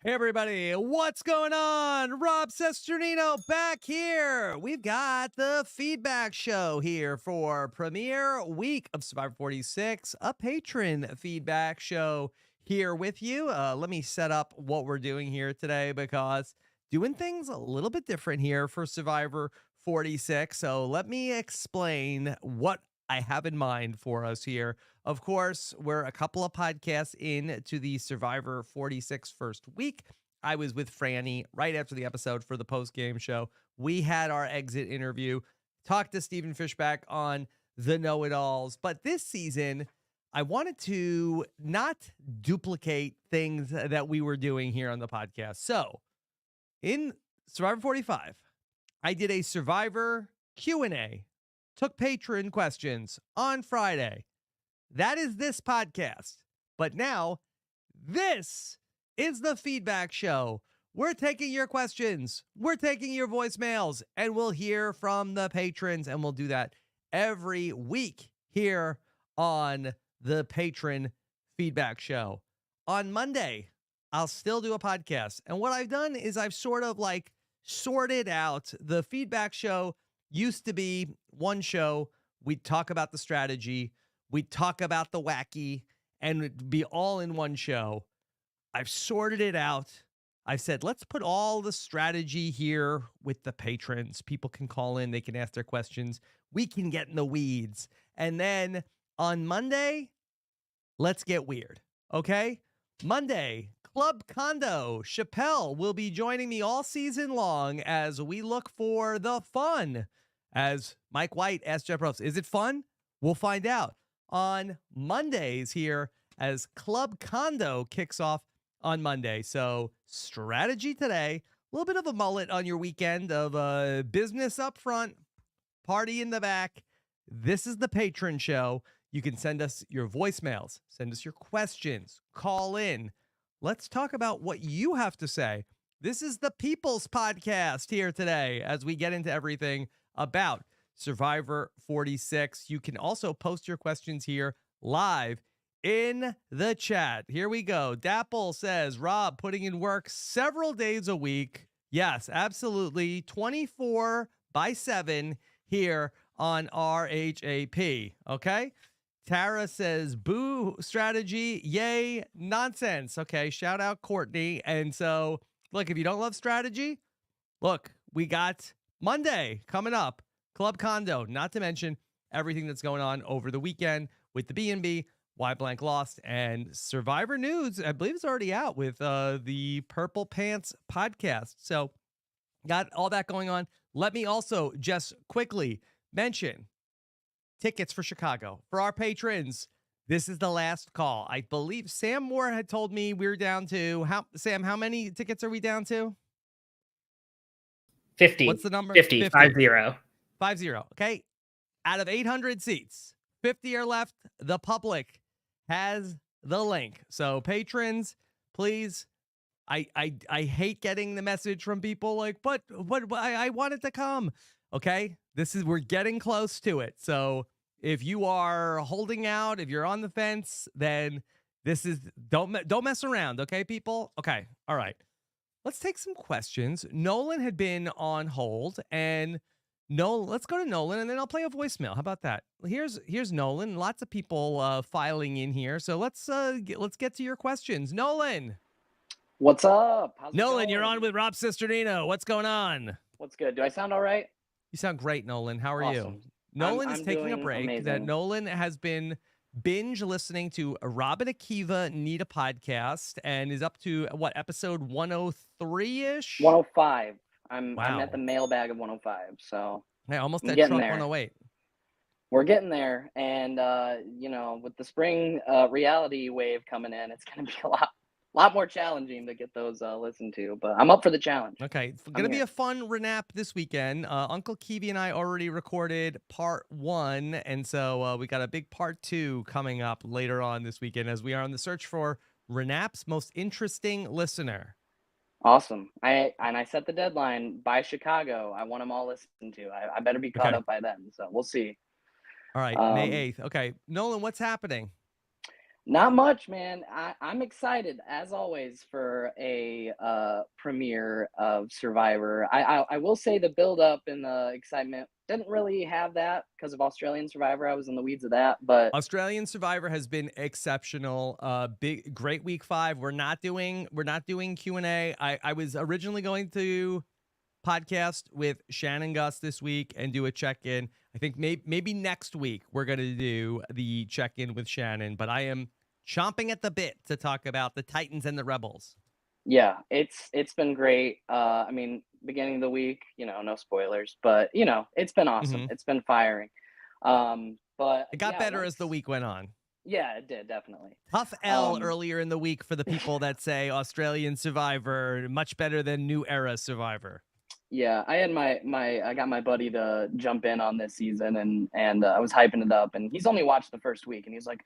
Hey everybody, what's going on? Rob Sesternino back here. We've got the feedback show here for premiere week of Survivor 46, a patron feedback show here with you. Let me set up what we're doing here today because doing things a little bit different here for Survivor 46. So let me explain what I have in mind for us here. Of course, we're a couple of podcasts into the Survivor 46 first week. I was with Franny right after the episode for the post-game show. We had our exit interview, talked to Stephen Fishback on the know-it-alls. But this season, I wanted to not duplicate things that we were doing here on the podcast. So in Survivor 45, I did a Survivor Q&A, took patron questions on Friday. That is this podcast. But now, this is the feedback show. We're taking your questions, we're taking your voicemails, and we'll hear from the patrons, and we'll do that every week here on the patron feedback show. On Monday, I'll still do a podcast. And what I've done is I've sort of like sorted out. The feedback show used to be one show. We'd talk about the strategy, we'd talk about the wacky, and it'd be all in one show. I've sorted it out. I've said, let's put all the strategy here with the patrons. People can call in, they can ask their questions. We can get in the weeds. And then on Monday, let's get weird. Okay? Monday, Club Condo. Chappelle will be joining me all season long as we look for the fun. As Mike White asked Jeff Probst, is it fun? We'll find out on Mondays here as Club Condo kicks off on Monday. So strategy today, a little bit of a mullet on your weekend of business up front, party in the back. This is the patron show. You can send us your voicemails, send us your questions, call in. Let's talk about what you have to say. This is the People's Podcast here today as we get into everything about Survivor 46. You can also post your questions here live in the chat. Here we go. Dapple says, Rob, putting in work several days a week. Yes, absolutely. 24/7 here on RHAP. Okay. Tara says, boo strategy. Yay, nonsense. Okay. Shout out Courtney. And so, look, if you don't love strategy, look, we got Monday coming up. Club Condo, not to mention everything that's going on over the weekend with the B&B, Why Blank Lost, and Survivor News. I believe it's already out with the Purple Pants podcast. So got all that going on. Let me also just quickly mention tickets for Chicago. For our patrons, this is the last call. I believe Sam Moore had told me we were down to, Sam, how many tickets are we down to? 50. What's the number? 50. 50. 50. Okay. Out of 800 seats, 50 are left. The public has the link. So patrons, please. I hate getting the message from people like, but I wanted to come. Okay. We're getting close to it. So if you are holding out, if you're on the fence, then don't mess around. Okay, people. Okay. All right. Let's take some questions. Nolan had been on hold, and let's go to Nolan, and then I'll play a voicemail. How about that? Here's Nolan. Lots of people filing in here, so let's get to your questions. Nolan, what's up? How's it Nolan, going? you're on with Rob Sesternino. What's going on? What's good? Do I sound all right? You sound great, Nolan. How are Awesome. you? Nolan is I'm taking a doing break. amazing. That Nolan has been binge listening to Rob and Akiva Need a Podcast and is up to what, episode 103-ish? 105. I'm at the Wow. mailbag of 105. So Hey, almost I'm at getting truck there. 108. We're getting there, and with the spring reality wave coming in, it's going to be a lot more challenging to get those listened to. But I'm up for the challenge. Okay, it's going to be a fun RHAP this weekend. Uncle Kiwi and I already recorded part 1, and so we got a big part 2 coming up later on this weekend as we are on the search for RHAP's most interesting listener. Awesome. I set the deadline by Chicago. I want them all listened to. I better be caught up by then. So we'll see. All right, May 8th. Okay, Nolan, what's happening? Not much, man. I'm excited as always for a premiere of Survivor. I will say the build up and the excitement didn't really have that because of Australian Survivor. I was in the weeds of that, but Australian Survivor has been exceptional. Great week 5. We're not doing Q&A. I was originally going to podcast with Shannon Gus this week and do a check-in. I think maybe next week we're going to do the check-in with Shannon, but I am chomping at the bit to talk about the Titans and the Rebels. yeah, it's been great. I mean, beginning of the week, no spoilers, but it's been awesome. Mhm. It's been firing. But It got yeah, better as the week went on. yeah, it did definitely. Tough L Um, earlier in the week for the people that say Australian Survivor much better than New Era Survivor. yeah, I had I got my buddy to jump in on this season, and I was hyping it up, and he's only watched the first week, and he's like,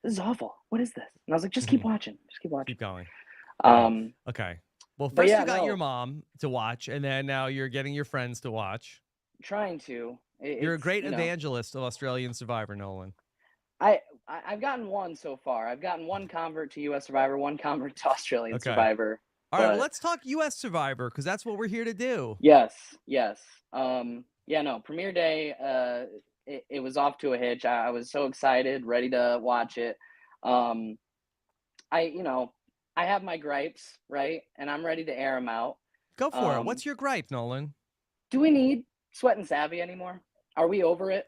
"This is awful. What is this?" And I was like, "Just keep Mhm. watching. Just keep watching." Keep going. Keep going. Um, Okay. Well, but first yeah, you got your no, mom to watch, and then now you're getting your friends to watch. trying to. You're a It's great evangelist of Australian Survivor, Nolan. I I've gotten one so far. I've gotten one convert to U.S. Survivor, one convert to Australian Okay. Survivor. All right. Well, But let's talk U.S. Survivor because that's what we're here to do. yes, yes. Yeah, no, premiere day. It was off to a hitch. I was so excited, ready to watch it. Um, I I have my gripes, right, and I'm ready to air them out. Go for it. Um, What's your gripe, Nolan? do we need Sweat and Savvy anymore? Are we over it?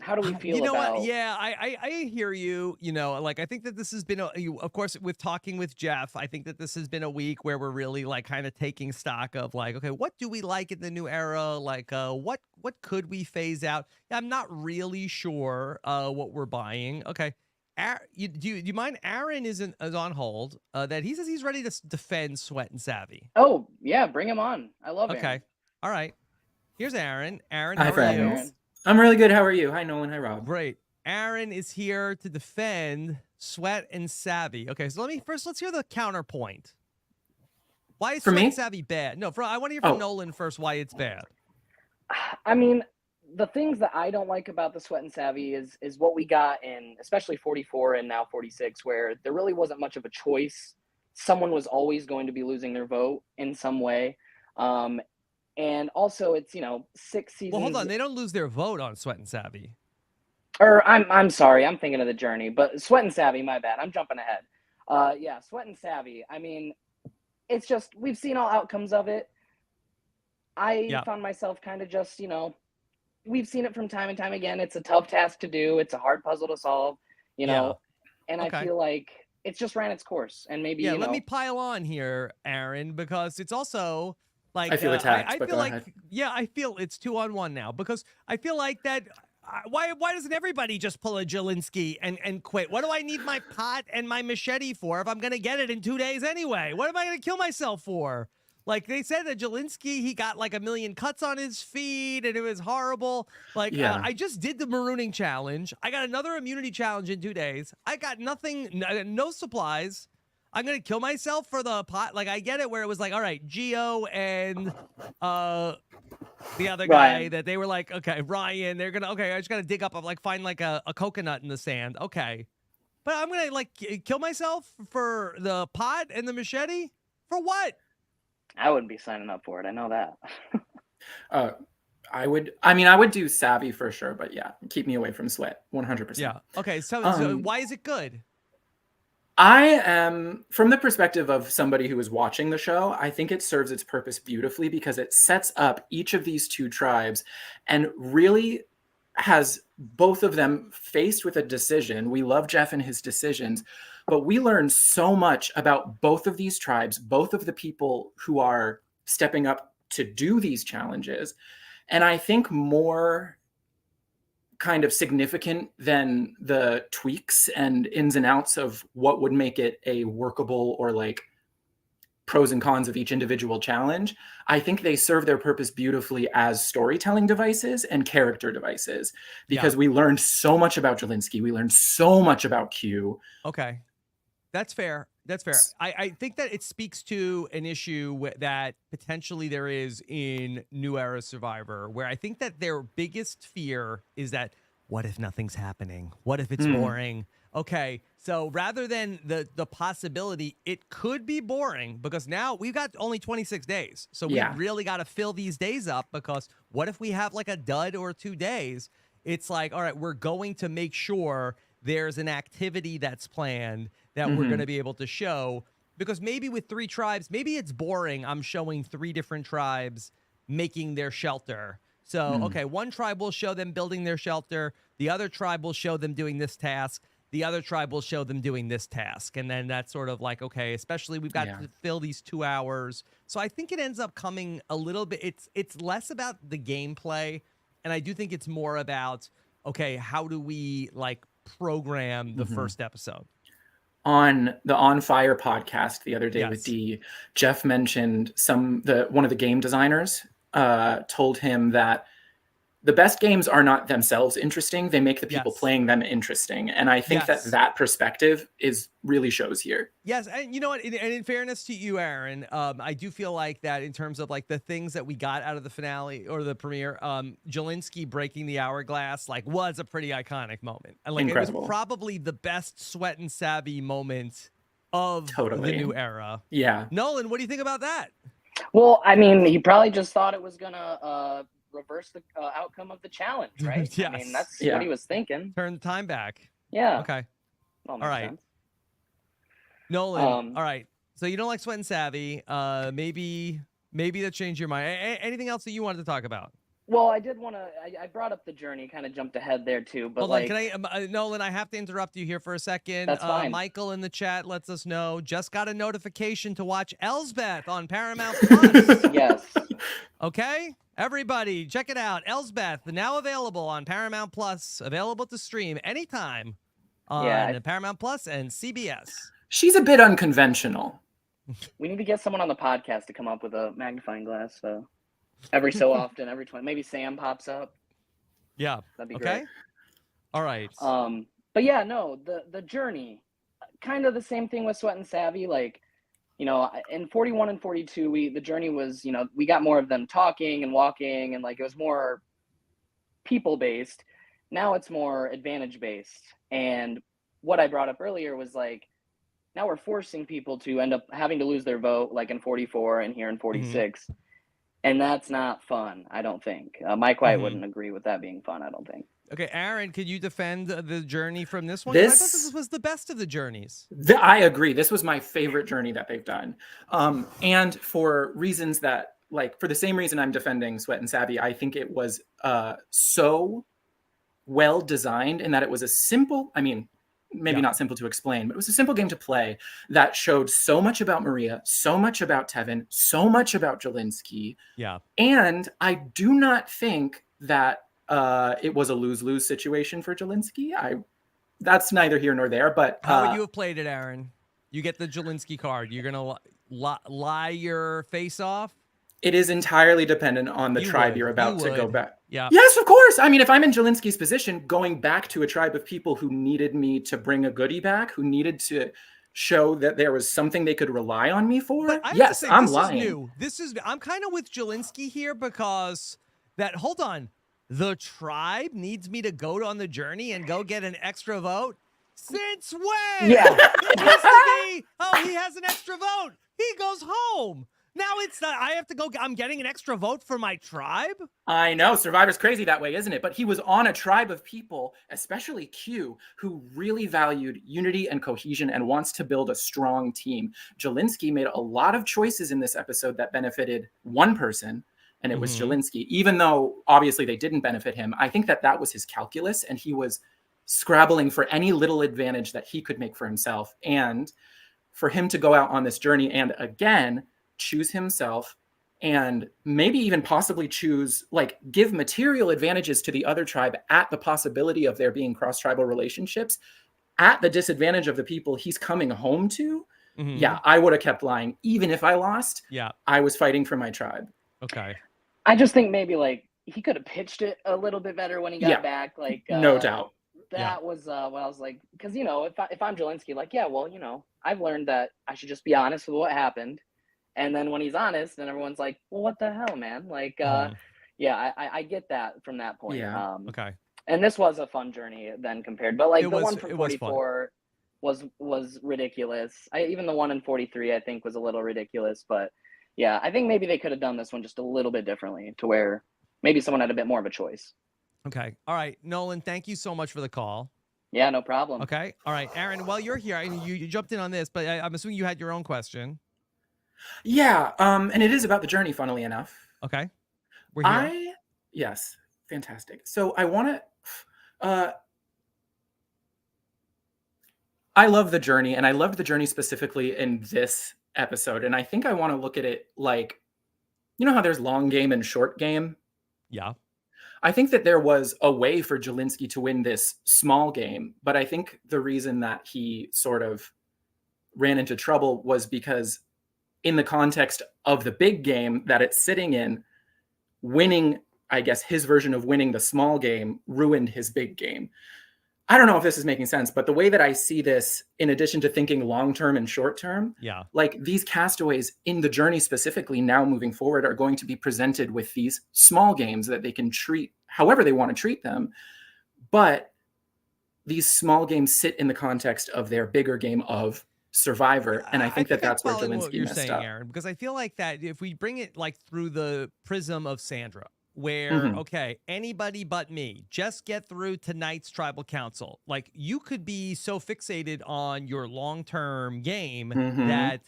How do we You feel know what? about? Yeah, I hear you. Like I think that this has been, of course, with talking with Jeff, I think that this has been a week where we're really like kind of taking stock of like, okay, what do we like in the new era? Like, what could we phase out? I'm not really sure what we're buying. Okay. Do you mind? Aaron is on hold. That he says he's ready to defend Sweat and Savvy. Oh yeah, bring him on. I love Okay. Aaron. All right. Here's Aaron. Aaron, Hi, how are What's up, you? friends. Aaron? I'm really good. How are you? Hi, Nolan. Hi, Rob. Great. Aaron is here to defend Sweat and Savvy. Okay, so let's hear the counterpoint. Why is For Sweat and me? Savvy bad? No, I want to hear from Oh, Nolan first why it's bad. I mean, the things that I don't like about the Sweat and Savvy is what we got in, especially 44 and now 46, where there really wasn't much of a choice. Someone was always going to be losing their vote in some way. And also it's 6 Well, hold seasons. on. They don't lose their vote on Sweat and Savvy. Or I'm sorry, I'm thinking of the journey, but Sweat and Savvy, my bad. I'm jumping ahead. Yeah, Sweat and Savvy. I mean, it's just we've seen all outcomes of it. I Yeah. found myself kind of just, we've seen it from time and time again. It's a tough task to do. It's a hard puzzle to solve, you Yeah. know, and I Okay. feel like it's just ran its course. And maybe, Yeah, let me pile on here, Aaron, because it's also I like feel attacked, I but feel go like ahead. I feel it's 2-on-1 now because I feel like that. Why doesn't everybody just pull a Jelinski and quit? What do I need my pot and my machete for if I'm gonna get it in 2 days anyway? What am I gonna kill myself for? Like they said that Jelinski, he got like 1,000,000 cuts on his feet and it was horrible. Like Yeah. I just did the marooning challenge. I got another immunity challenge in 2 days. I got nothing, no supplies. I'm gonna kill myself for the pot. Like I get it where it was like, all right, Geo and the other guy Ryan. that they were like, okay, Ryan, they're gonna I just gotta dig up, like find like a coconut in the sand. Okay. But I'm gonna like kill myself for the pot and the machete? For what? I wouldn't be signing up for it. I know that. Uh, I would do Savvy for sure, but yeah, keep me away from Sweat, 100%. Yeah. Okay, so Um, why is it good? I am, from the perspective of somebody who is watching the show, I think it serves its purpose beautifully because it sets up each of these two tribes and really has both of them faced with a decision. We love Jeff and his decisions, but we learn so much about both of these tribes, both of the people who are stepping up to do these challenges. And I think more kind of significant than the tweaks and ins and outs of what would make it a workable or like pros and cons of each individual challenge. I think they serve their purpose beautifully as storytelling devices and character devices because we learned so much about Jelinski. We learned so much about Q. Okay. That's fair. That's fair. I think that it speaks to an issue that potentially there is in New Era Survivor, where I think that their biggest fear is that what if nothing's happening? What if it's boring? okay, so rather than the possibility, it could be boring because now we've got only 26 days. So we Yeah. really got to fill these days up because what if we have like a dud or 2 days? It's like, all right, we're going to make sure there's an activity that's planned that we're going to be able to show because maybe with 3 tribes, maybe it's boring. I'm showing 3 different tribes making their shelter. So, okay, one tribe will show them building their shelter. The other tribe will show them doing this task. The other tribe will show them doing this task. And then that's sort of like, okay, especially we've got to fill these 2 hours. So I think it ends up coming a little bit, it's less about the gameplay. And I do think it's more about, okay, how do we like program the first episode? On the On Fire podcast the other day with Yes. D, Jeff mentioned one of the game designers told him that the best games are not themselves interesting. They make the people playing them interesting. And I think that perspective really shows here. Yes. And you know what? And in fairness to you, Aaron, I do feel like that in terms of like the things that we got out of the finale or the premiere, Jelinski breaking the hourglass was a pretty iconic moment. And like Incredible. It was probably the best Sweat and Savvy moment of the new era. Yeah. Nolan, what do you think about that? Well, I mean, he probably just thought it was gonna reverse the outcome of the challenge, right? Yes. I mean, that's what he was thinking. Turn the time back. Yeah. Okay. All right. Sense. Nolan, all right. So you don't like Sweat and Savvy. Maybe that changed your mind. Anything else that you wanted to talk about? Well, I did want to. I brought up the journey, kind of jumped ahead there too. But hold on, can I, Nolan? I have to interrupt you here for a second. That's fine. Michael in the chat lets us know just got a notification to watch Elsbeth on Paramount Plus. Yes. Okay, everybody, check it out. Elsbeth now available on Paramount Plus, available to stream anytime on Paramount Plus and CBS. She's a bit unconventional. We need to get someone on the podcast to come up with a magnifying glass. So. Every so often, every 20, maybe Sam pops up. Yeah, that'd be great. All right. But yeah, no, the journey, kind of the same thing with Sweat and Savvy. Like, you know, in 41 and 42, the journey was, you know, we got more of them talking and walking, and like it was more people based. Now it's more advantage based. And what I brought up earlier was like, now we're forcing people to end up having to lose their vote, like in 44 and here in 46. And that's not fun, I don't think. Mike White wouldn't agree with that being fun, I don't think. Okay, Aaron, could you defend the journey from this one? I thought this was the best of the journeys. I agree. This was my favorite journey that they've done. And for reasons that, like, for the same reason I'm defending Sweat and Savvy, I think it was so well designed in that it was a simple, I mean, maybe not simple to explain, but it was a simple game to play that showed so much about Maria, so much about Tevin, so much about Jelinski. Yeah. And I do not think that it was a lose-lose situation for Jelinski. That's neither here nor there, but... How would you have played it, Aaron? You get the Jelinski card. You're going to lie your face off? It is entirely dependent on the tribe you're about to go back. Yeah. Yes, of course. I mean, if I'm in Jelinski's position, going back to a tribe of people who needed me to bring a goodie back, who needed to show that there was something they could rely on me for, yes, I'm lying. I'm kind of with Jelinski here because hold on, the tribe needs me to go on the journey and go get an extra vote? Since when? Yeah. It used to be, he has an extra vote. He goes home. Now it's not, I have to go, I'm getting an extra vote for my tribe? I know, Survivor's crazy that way, isn't it? But he was on a tribe of people, especially Q, who really valued unity and cohesion and wants to build a strong team. Jelinski made a lot of choices in this episode that benefited one person, and it was Jelinski. Even though, obviously, they didn't benefit him, I think that was his calculus, and he was scrabbling for any little advantage that he could make for himself. And for him to go out on this journey and, again, choose himself and maybe even possibly give material advantages to the other tribe at the possibility of there being cross-tribal relationships at the disadvantage of the people he's coming home to. Yeah, I would have kept lying. Even if I lost, I was fighting for my tribe. Okay. I just think maybe he could have pitched it a little bit better when he got back. No doubt. That was what I was like, because, you know, if I'm Jelinski, well, you know, I've learned that I should just be honest with what happened. And then when he's honest, then everyone's like, well, what the hell, man? I get that from that point. Yeah. Okay. And this was a fun journey then compared, but like the one from it was fun. 44 was ridiculous. Even the one in 43 I think was a little ridiculous, but yeah, I think maybe they could have done this one just a little bit differently to where maybe someone had a bit more of a choice. Okay. All right, Nolan, thank you so much for the call. Yeah, no problem. Okay. All right, Aaron, while you're here, you jumped in on this, but I'm assuming you had your own question. Yeah, and it is about the journey, funnily enough. Okay. We're here. Yes, fantastic. So I want to, I love the journey, and I loved the journey specifically in this episode. And I think I want to look at it like, you know how there's long game and short game? Yeah. I think that there was a way for Jelinski to win this small game, but I think the reason that he sort of ran into trouble was because in the context of the big game that it's sitting in, winning, I guess his version of winning the small game ruined his big game. I don't know if this is making sense, but the way that I see this, in addition to thinking long-term and short-term, Yeah. like these castaways in the journey specifically now moving forward are going to be presented with these small games that they can treat however they want to treat them. But these small games sit in the context of their bigger game of Survivor. And I think that's where Jelinski messed up. Aaron, because I feel like that if we bring it like through the prism of Sandra, where, okay, anybody but me, just get through tonight's tribal council. Like, you could be so fixated on your long-term game that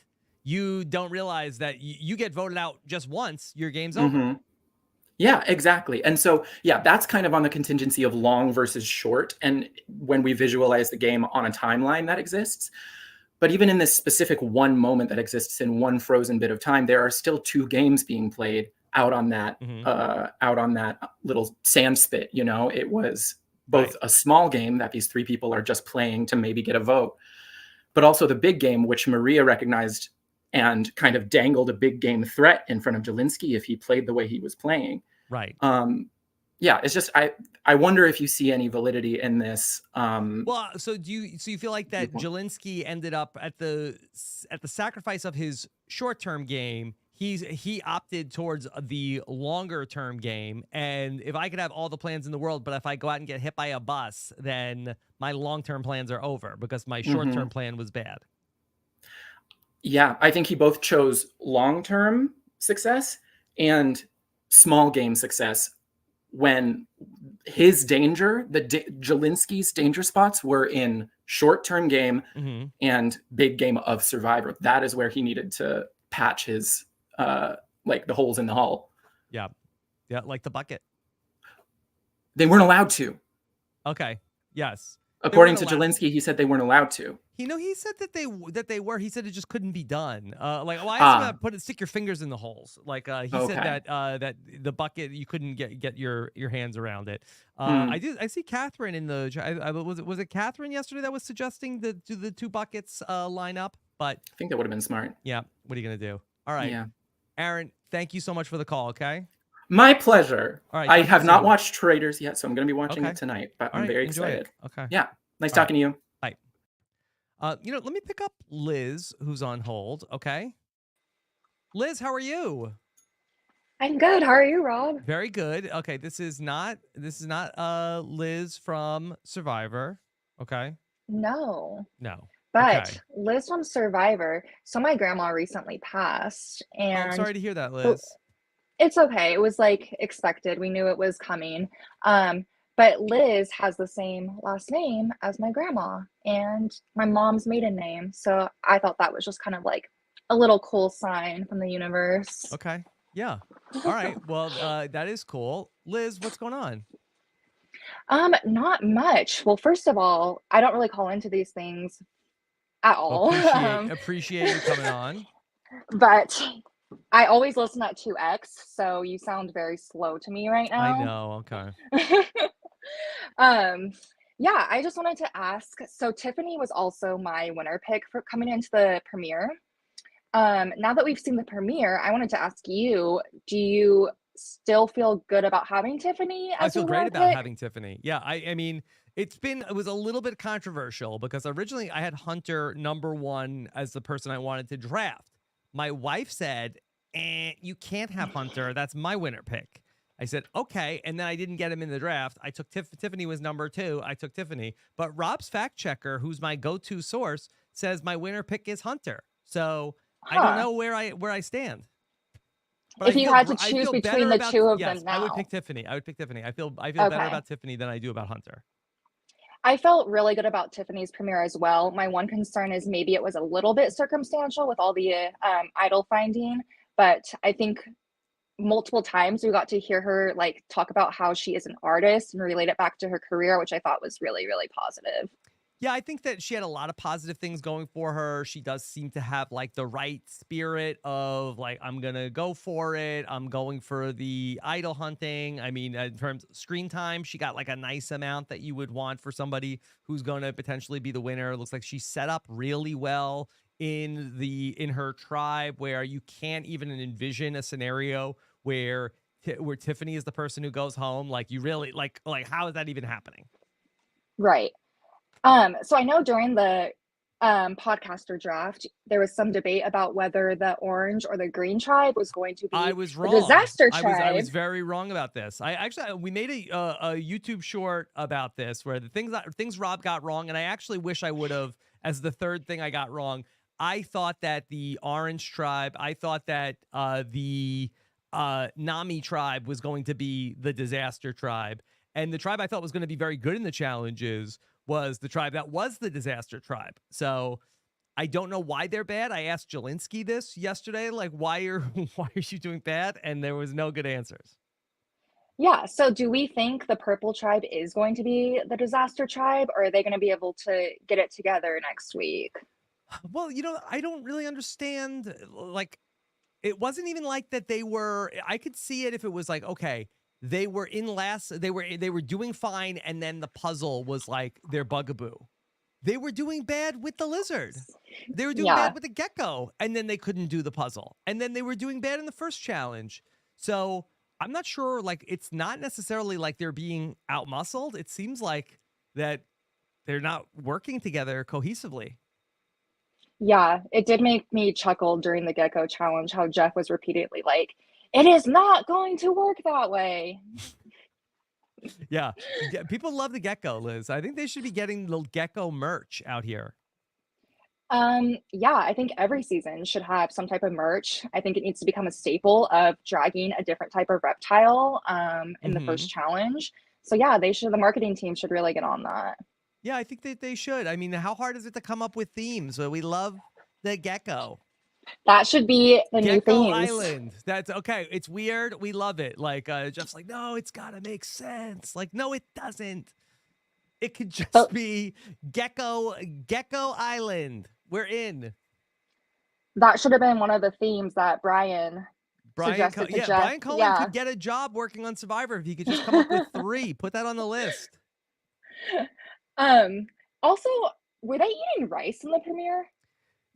you don't realize that you get voted out just once, your game's over. Yeah, exactly. And so, yeah, that's kind of on the contingency of long versus short. And when we visualize the game on a timeline that exists, but even in this specific one moment that exists in one frozen bit of time, there are still two games being played out on that little sand spit. You know, it was both a small game that these three people are just playing to maybe get a vote, but also the big game, which Maria recognized and kind of dangled a big game threat in front of Jelinski if he played the way he was playing. Right. Yeah, it's just I wonder if you see any validity in this. Well, so you feel like that Jelinski ended up at the sacrifice of his short-term game, he opted towards the longer-term game, and if I could have all the plans in the world, but if I go out and get hit by a bus, then my long-term plans are over because my short-term plan was bad. Yeah, I think he both chose long-term success and small game success when his danger, Jelinski's danger spots were in short-term game and big game of Survivor. That is where he needed to patch his like the holes in the hull. Yeah. Yeah, like the bucket. They weren't allowed to. Okay. Yes. According to Jelinski, he said they weren't allowed to. You know, he said that they were. He said it just couldn't be done. Like, well, I asked him to stick your fingers in the holes. Like, he said that the bucket, you couldn't get your hands around it. I see Catherine in the. Was it Catherine yesterday that was suggesting the two buckets line up? But I think that would have been smart. Yeah. What are you gonna do? All right. Yeah. Aaron, thank you so much for the call. Okay. My pleasure. All right. I have not watched Traitors yet, so I'm going to be watching it tonight. But I'm very excited. Okay. Yeah. Nice talking to you. Bye. You know, let me pick up Liz, who's on hold. Okay. Liz, how are you? I'm good. How are you, Rob? Very good. Okay, this is not Liz from Survivor. Okay. No. But okay. Liz from Survivor. So my grandma recently passed, and I'm sorry to hear that, Liz. It's okay. It was like expected. We knew it was coming. But Liz has the same last name as my grandma and my mom's maiden name. So I thought that was just kind of like a little cool sign from the universe. Okay. Yeah. All right. Well, that is cool. Liz, what's going on? Not much. Well, first of all, I don't really call into these things at all. Appreciate you coming on. But I always listen at 2x, so you sound very slow to me right now. I know. Okay. Yeah, I just wanted to ask. So Tiffany was also my winner pick for coming into the premiere. Now that we've seen the premiere, I wanted to ask you, do you still feel good about having Tiffany as I feel great about pick? having Tiffany. Yeah, I mean, it was a little bit controversial because originally I had Hunter #1 as the person I wanted to draft. My wife said, you can't have Hunter. That's my winner pick. I said, okay. And then I didn't get him in the draft. I took Tiffany was number 2. I took Tiffany. But Rob's fact checker, who's my go-to source, says my winner pick is Hunter. So I don't know where I stand. But if you had to choose between the two of them now. I would pick Tiffany. I feel better about Tiffany than I do about Hunter. I felt really good about Tiffany's premiere as well. My one concern is maybe it was a little bit circumstantial with all the idol finding, but I think multiple times we got to hear her like talk about how she is an artist and relate it back to her career, which I thought was really, really positive. Yeah, I think that she had a lot of positive things going for her. She does seem to have like the right spirit of like, I'm going to go for it. I'm going for the idol hunting. I mean, in terms of screen time, she got like a nice amount that you would want for somebody who's going to potentially be the winner. It looks like she's set up really well in her tribe where you can't even envision a scenario where Tiffany is the person who goes home. Like you really like how is that even happening? Right. So I know during the podcaster draft, there was some debate about whether the orange or the green tribe was going to be the disaster tribe. I was very wrong about this. We made a YouTube short about this where the things Rob got wrong, and I actually wish I would have as the third thing I got wrong. I thought that the orange tribe, I thought that the Nami tribe was going to be the disaster tribe, and the tribe I thought was going to be very good in the challenges was the tribe that was the disaster tribe. So I don't know why they're bad. I asked Jelinski this yesterday, like, why are you doing bad? And there was no good answers. Yeah. So do we think the purple tribe is going to be the disaster tribe, or are they going to be able to get it together next week? Well, I don't really understand. Like, it wasn't even like that they were, I could see it if it was like, okay, they were in last, they were doing fine, and then the puzzle was like their bugaboo. They were doing bad with the lizard. They were doing bad with the gecko, and then they couldn't do the puzzle. And then they were doing bad in the first challenge. So I'm not sure, like, it's not necessarily like they're being outmuscled. It seems like that they're not working together cohesively. Yeah, it did make me chuckle during the gecko challenge how Jeff was repeatedly like, it is not going to work that way. Yeah, people love the gecko, Liz. I think they should be getting the gecko merch out here. Yeah, I think every season should have some type of merch. I think it needs to become a staple of dragging a different type of reptile in the first challenge. So yeah, the marketing team should really get on that. Yeah, I think that they should. I mean, how hard is it to come up with themes? We love the gecko. That should be the new themes. Island. That's okay. It's weird. We love it. Like Jeff's like, no, it's gotta make sense. Like, no, it doesn't. It could just be Gecko Island. We're in. That should have been one of the themes that Brian suggested to Jeff. Brian Cohen could get a job working on Survivor if he could just come up with 3. Put that on the list. Also, were they eating rice in the premiere?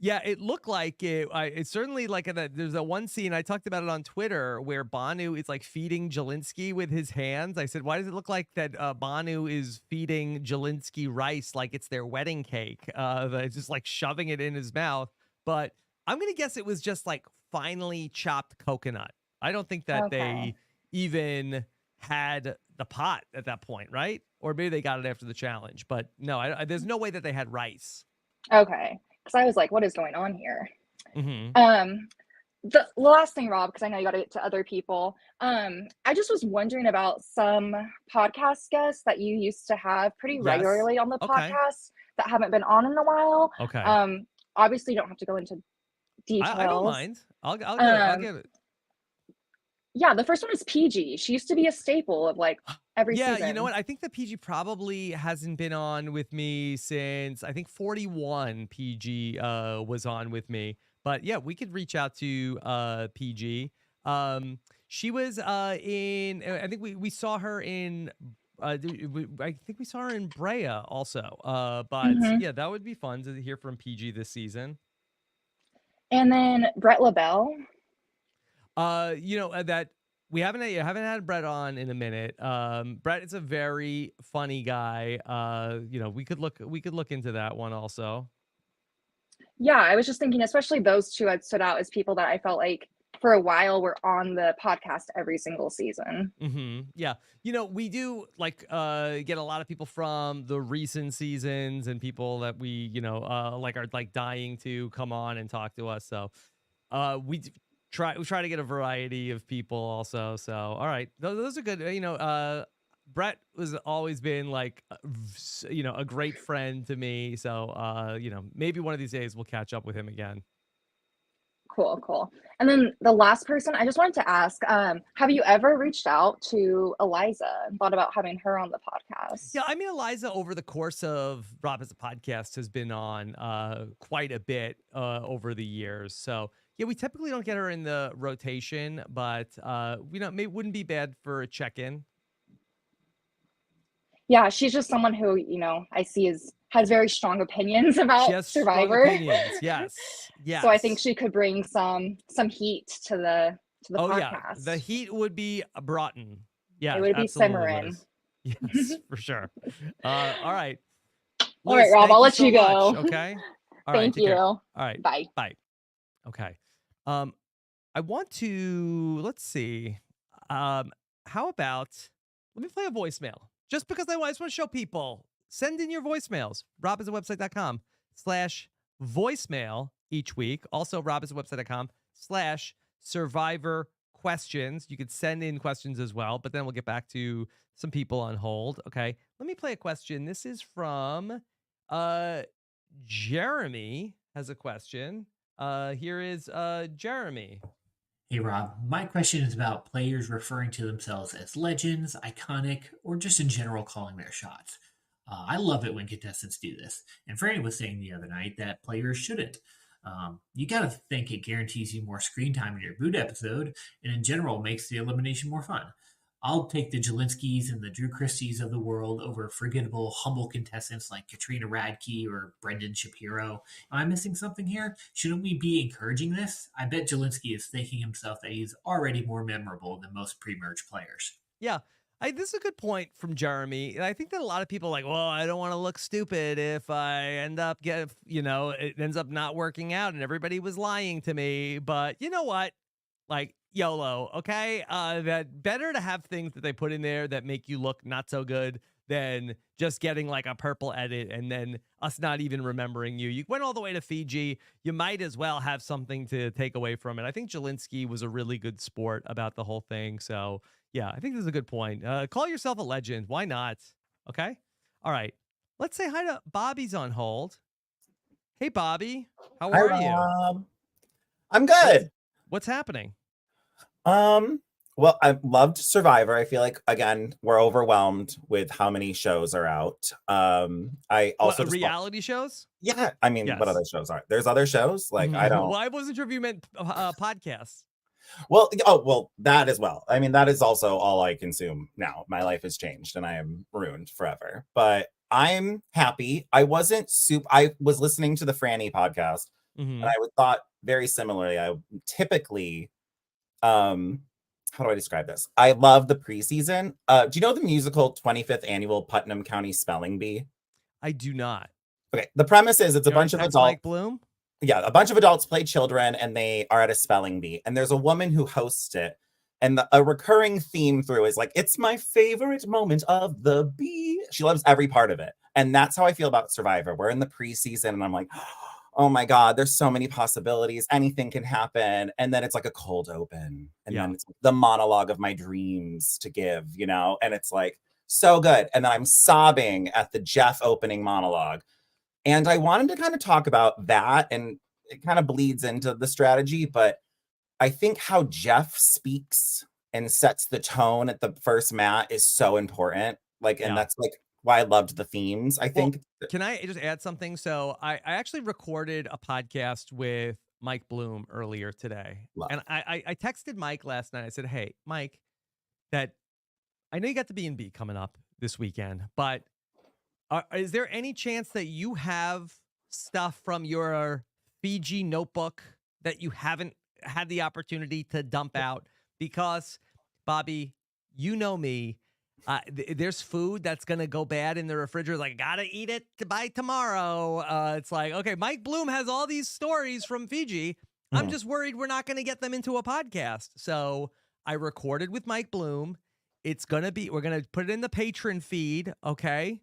Yeah, it looked like it. It's certainly like there's a one scene I talked about it on Twitter where Banu is like feeding Jelinski with his hands. I said, why does it look like that Banu is feeding Jelinski rice like it's their wedding cake? Just like shoving it in his mouth. But I'm gonna guess it was just like finely chopped coconut. I don't think that they even had the pot at that point, right? Or maybe they got it after the challenge. But no, there's no way that they had rice. Okay. Because I was like, what is going on here? Mm-hmm. The last thing, Rob, because I know you got to get to other people. I just was wondering about some podcast guests that you used to have pretty regularly on the podcast that haven't been on in a while. Okay. Obviously, you don't have to go into details. I don't mind. I'll give it. Yeah, the first one is PG. She used to be a staple of like every season. Yeah, you know what? I think that PG probably hasn't been on with me since I think 41 PG was on with me. But yeah, we could reach out to PG. She was in I think we saw her in I think we saw her in Brea also. But yeah, that would be fun to hear from PG this season. And then Brett LaBelle. That we haven't had Brett on in a minute. Brett is a very funny guy. We could look into that one also. Yeah, I was just thinking, especially those two had stood out as people that I felt like for a while were on the podcast every single season. Yeah. You know, we do like get a lot of people from the recent seasons and people that we, you know, like are like dying to come on and talk to us. So we try to get a variety of people also. So all right. Those are good. You know, Brett has always been like you know, a great friend to me. So you know, maybe one of these days we'll catch up with him again. Cool. And then the last person, I just wanted to ask, have you ever reached out to Eliza and thought about having her on the podcast? Yeah, I mean, Eliza, over the course of Rob as a podcast, has been on quite a bit over the years. So, yeah, we typically don't get her in the rotation, but, you know, it wouldn't be bad for a check-in. Yeah, she's just someone who, you know, I see has very strong opinions about She has Survivor. strong opinions. Yes. So I think she could bring some heat to the podcast. Yeah, the heat would be brought in. Yeah, it would be simmering. Liz. Yes, for sure. All right. All right, Rob, I'll let you go. Much, okay. All Thank you. All right. Bye. Okay. I want to, let's see. How about, let me play a voicemail. Just because I just want to show people. Send in your voicemails. robisawebsite.com/voicemail each week. Also, robisawebsite.com/survivor questions. You could send in questions as well, but then we'll get back to some people on hold. Okay. Let me play a question. This is from Jeremy has a question. Here is Jeremy. Hey Rob, my question is about players referring to themselves as legends, iconic, or just in general calling their shots. I love it when contestants do this, and Franny was saying the other night that players shouldn't. You gotta think it guarantees you more screen time in your boot episode, and in general makes the elimination more fun. I'll take the Jelinskis and the Drew Christies of the world over forgettable, humble contestants like Katrina Radke or Brendan Shapiro. Am I missing something here? Shouldn't we be encouraging this? I bet Jelinsky is thinking himself that he's already more memorable than most pre-merge players. Yeah. This is a good point from Jeremy. And I think that a lot of people are like, well, I don't want to look stupid if I end up it ends up not working out and everybody was lying to me. But you know what? Like, YOLO, okay? That better to have things that they put in there that make you look not so good than just getting like a purple edit and then us not even remembering you. You went all the way to Fiji. You might as well have something to take away from it. I think Jelinsky was a really good sport about the whole thing. So, yeah, I think this is a good point. Call yourself a legend. Why not? Okay? All right. Let's say hi to Bobby's on hold. Hey, Bobby. How are you? I'm good. What's happening? Well, I loved Survivor. I feel like, again, we're overwhelmed with how many shows are out. I also reality shows. Yeah, I mean, what other shows are there's other shows? Like, I don't. Well, I wasn't sure if you meant podcasts. Well, that as well. I mean, that is also all I consume now. My life has changed and I am ruined forever. But I'm happy. I was listening to the Franny podcast, and I thought very similarly. I typically, how do I describe this? I love the preseason. Do you know the musical 25th Annual Putnam County Spelling Bee? I do not. Okay, the premise is it's a bunch of adults. Mike Bloom? Yeah, a bunch of adults play children, and they are at a spelling bee. And there's a woman who hosts it. And a recurring theme through is like, it's my favorite moment of the bee. She loves every part of it. And that's how I feel about Survivor. We're in the preseason, and I'm like, oh my God, there's so many possibilities. Anything can happen. And then it's like a cold open. And then it's the monologue of my dreams to give, and it's like so good. And then I'm sobbing at the Jeff opening monologue. And I wanted to kind of talk about that, and it kind of bleeds into the strategy. But I think how Jeff speaks and sets the tone at the first mat is so important. And that's like why I loved the themes. I think. Can I just add something? So I actually recorded a podcast with Mike Bloom earlier today. And I texted Mike last night. I said, hey, Mike, that I know you got the B&B coming up this weekend, but is there any chance that you have stuff from your Fiji notebook that you haven't had the opportunity to dump out? Because, Bobby, you know me. There's food that's going to go bad in the refrigerator. Like, got to eat it by tomorrow. It's like, okay, Mike Bloom has all these stories from Fiji. I'm just worried we're not going to get them into a podcast. So I recorded with Mike Bloom. It's going to be, we're going to put it in the patron feed. Okay.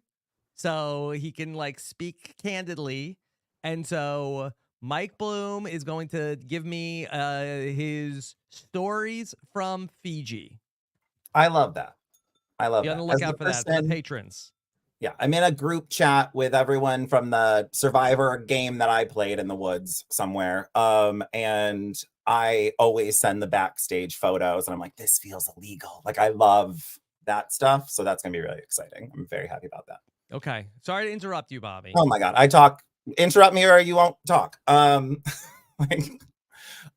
So he can like speak candidly. And so Mike Bloom is going to give me his stories from Fiji. I love that. I love Be that. on the lookout for that, for the patrons. Yeah, I'm in a group chat with everyone from the Survivor game that I played in the woods somewhere. And I always send the backstage photos, and I'm like, this feels illegal. Like, I love that stuff. So that's going to be really exciting. I'm very happy about that. Okay. Sorry to interrupt you, Bobby. Oh my God. Interrupt me or you won't talk.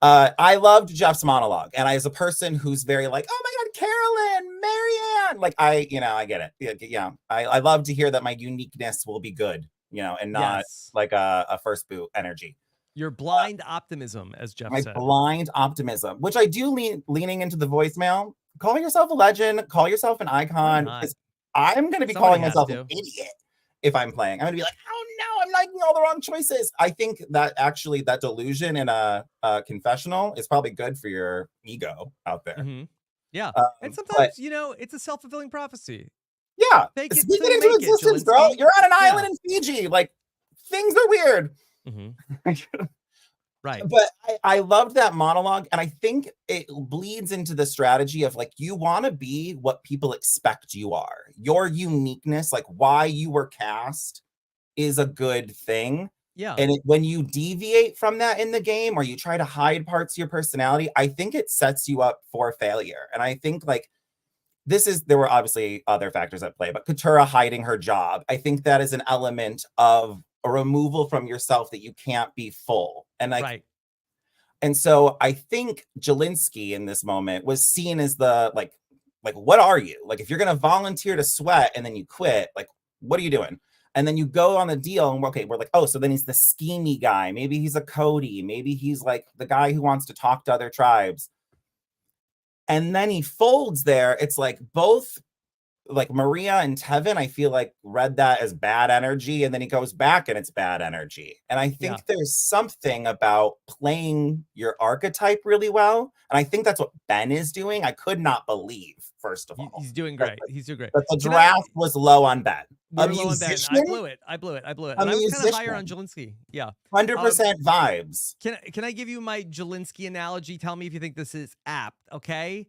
I loved Jeff's monologue, and as a person who's very like, oh my God, Carolyn, Marianne, like I get it. Yeah. I love to hear that my uniqueness will be good, and not like a first boot energy. Your blind optimism, as Jeff said. My blind optimism, which I do leaning into the voicemail. Call yourself a legend, call yourself an icon, because I'm going to be calling myself an idiot if I'm playing. I'm going to be like, oh no, I'm making all the wrong choices. I think that actually that delusion in a confessional is probably good for your ego out there. Mm-hmm. Yeah. And sometimes, it's a self-fulfilling prophecy. Yeah. Speak it into existence, bro. You're on an island in Fiji. Like, things are weird. Mm-hmm. Right. But I loved that monologue. And I think it bleeds into the strategy of like, you want to be what people expect you are. Your uniqueness, like why you were cast, is a good thing. Yeah. And when you deviate from that in the game, or you try to hide parts of your personality, I think it sets you up for failure. And I think like there were obviously other factors at play, but Katurah hiding her job, I think that is an element of a removal from yourself that you can't be full. And like, right. And so I think Jelinski in this moment was seen as the like, what are you? Like, if you're going to volunteer to sweat and then you quit, like, what are you doing? And then you go on the deal and we're like, oh, so then he's the schemy guy. Maybe he's a Cody. Maybe he's like the guy who wants to talk to other tribes. And then he folds there. It's like both like Maria and Tevin, I feel like read that as bad energy, and then he goes back and it's bad energy. And I think there's something about playing your archetype really well. And I think that's what Ben is doing. I could not believe, first of all. He's doing great. He's doing great. But the draft was low on Ben. I blew it. I blew it. And I was kind of higher on Jelinski. Yeah. 100% vibes. Can I give you my Jelinski analogy? Tell me if you think this is apt, okay?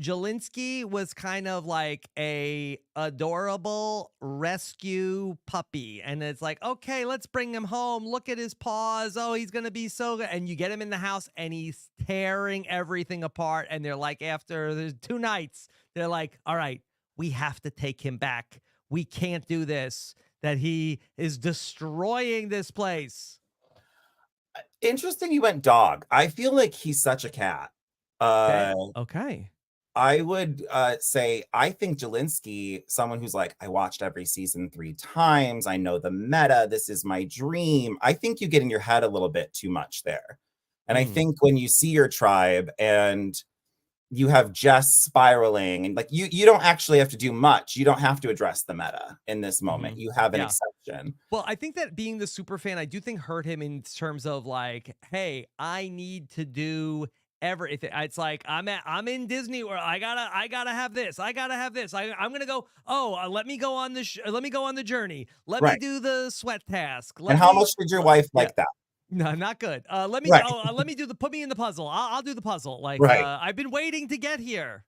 Jelinski was kind of like a adorable rescue puppy, and it's like, okay, let's bring him home. Look at his paws. Oh, he's gonna be so good. And you get him in the house and he's tearing everything apart, and they're like, after there's 2 nights, they're like, all right, we have to take him back. We can't do this, that he is destroying this place. Interesting you went dog. I feel like he's such a cat. Okay. I would say I think Jelinski, someone who's like, I watched every season 3 times. I know the meta. This is my dream. I think you get in your head a little bit too much there. And I think when you see your tribe and you have Jess spiraling, and like you don't actually have to do much. You don't have to address the meta in this moment. You have an exception. Well, I think that being the super fan, I do think hurt him in terms of like, hey, I need to do everything. It's like I'm in Disney World. I gotta have this. I'm gonna go. Let me go on the journey. Let me do the sweat task. How much did your wife like that? No, not good. Let me put me in the puzzle. I'll do the puzzle. Like, I've been waiting to get here.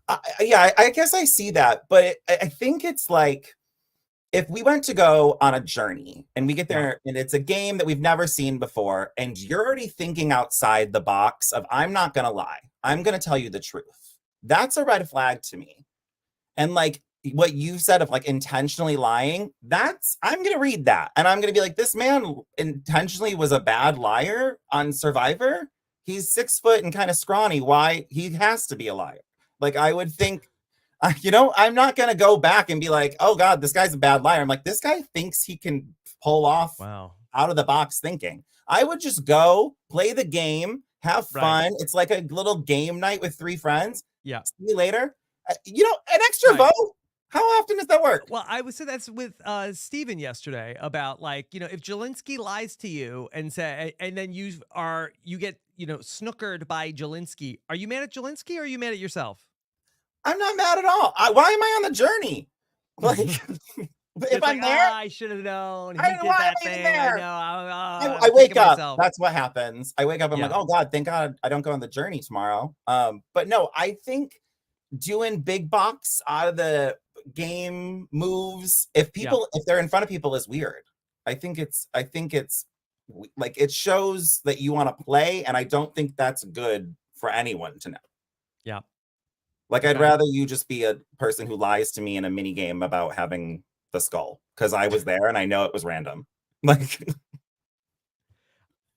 I guess I see that, but I think it's like, if we went to go on a journey and we get there and it's a game that we've never seen before, and you're already thinking outside the box of, I'm not going to lie, I'm going to tell you the truth. That's a red flag to me. And like what you said of like intentionally lying, I'm going to read that. And I'm going to be like, this man intentionally was a bad liar on Survivor. He's 6 foot and kind of scrawny. Why? He has to be a liar. Like, I would think, I'm not going to go back and be like, oh God, this guy's a bad liar. I'm like, this guy thinks he can pull off out of the box thinking. I would just go play the game, have fun. It's like a little game night with 3 friends. Yeah. See you later. An extra vote. How often does that work? Well, I was saying that's with Steven yesterday about like, if Jelinski lies to you and say, and then you get, snookered by Jelinski. Are you mad at Jelinski or are you mad at yourself? I'm not mad at all. Why am I on the journey? Like, if I'm there, I should have known. He why did am that I even thing. there? I know. I wake up. That's what happens. I wake up. I'm Yeah. like, oh God, thank God I don't go on the journey tomorrow. But no, I think doing big box out of the game moves, if they're in front of people, is weird. I think it's like, it shows that you want to play, and I don't think that's good for anyone to know. Yeah. Like, I'd rather you just be a person who lies to me in a mini game about having the skull, because I was there and I know it was random. Like,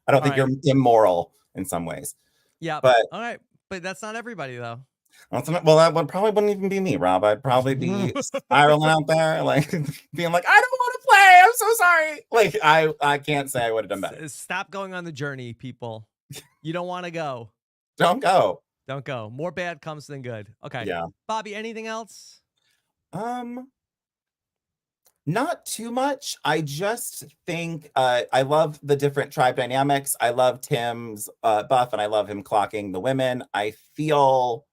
I don't think you're immoral in some ways. Yeah. But all right. But that's not everybody though. Well, that wouldn't even be me, Rob. I'd probably be spiraling out there, like being like, I don't want to play. I'm so sorry. Like, I can't say I would have done better. Stop going on the journey, people. You don't want to go. Don't go. Don't go. More bad comes than good. Okay. Yeah. Bobby, anything else? Not too much. I just think I love the different tribe dynamics. I love Tim's buff, and I love him clocking the women. I feel.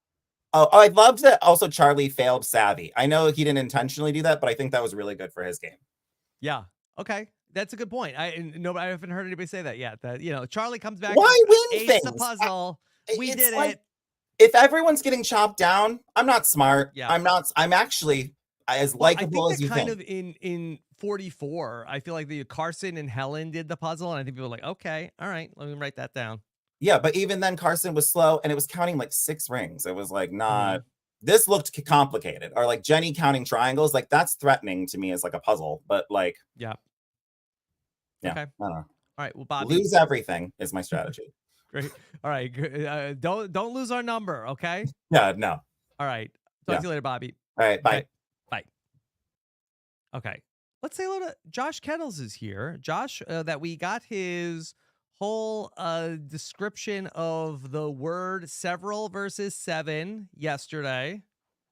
Oh, I loved that also Charlie failed Savvy. I know he didn't intentionally do that, but I think that was really good for his game. Yeah. Okay. That's a good point. I haven't heard anybody say that yet. That, Charlie comes back. Why win ace things? The puzzle. We did like, it. If everyone's getting chopped down, I'm not smart. Yeah. I'm not. I'm actually as likable as you think. Kind of in 44, I feel like the Carson and Helen did the puzzle, and I think people were like, okay, all right, let me write that down. Yeah, but even then, Carson was slow, and it was counting like 6 rings. It was like not. This looked complicated, or like Jenny counting triangles. Like, that's threatening to me as like a puzzle. But like, yeah. Okay. I don't know. All right. Well, Bobby, lose everything is my strategy. Great. All right. Don't lose our number. Okay. Yeah. No. All right. Talk to you later, Bobby. All right. Bye. Okay. Bye. Okay. Let's say hello to Josh Kettles is here. Josh, that we got his whole description of the word several versus 7 yesterday.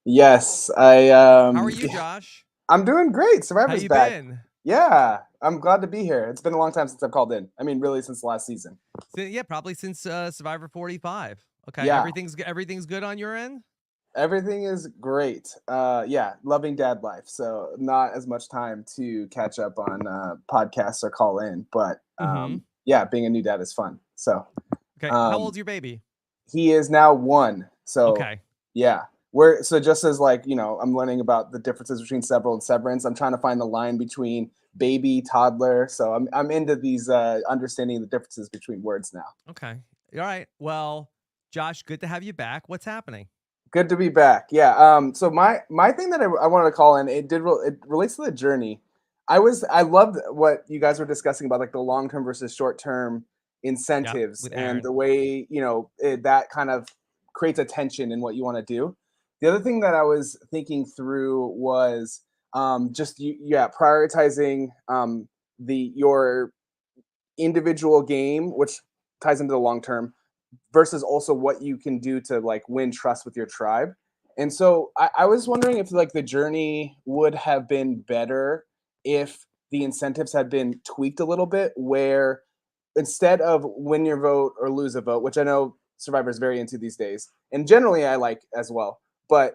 Yes, How are you, Josh? I'm doing great. Survivor's How you back. been? Yeah, I'm glad to be here. It's been a long time since I've called in. I mean, really, since last season. Yeah, probably since Survivor 45. Okay. Yeah. Everything's good on your end? Everything is great. Yeah, loving dad life. So not as much time to catch up on podcasts or call in, but yeah, being a new dad is fun. So okay. How old's your baby? He is now 1. So okay. Yeah. So just as like, I'm learning about the differences between several and severance, I'm trying to find the line between baby, toddler. So I'm into these understanding the differences between words now. Okay. All right. Well, Josh, good to have you back. What's happening? Good to be back. Yeah. So my thing that I wanted to call in, it relates to the journey. I loved what you guys were discussing about like the long-term versus short-term incentives and the way, that kind of creates a tension in what you want to do. The other thing that I was thinking through was prioritizing your individual game, which ties into the long term, versus also what you can do to like win trust with your tribe. And so I was wondering if like the journey would have been better if the incentives had been tweaked a little bit, where instead of win your vote or lose a vote, which I know Survivor is very into these days, and generally I like as well. But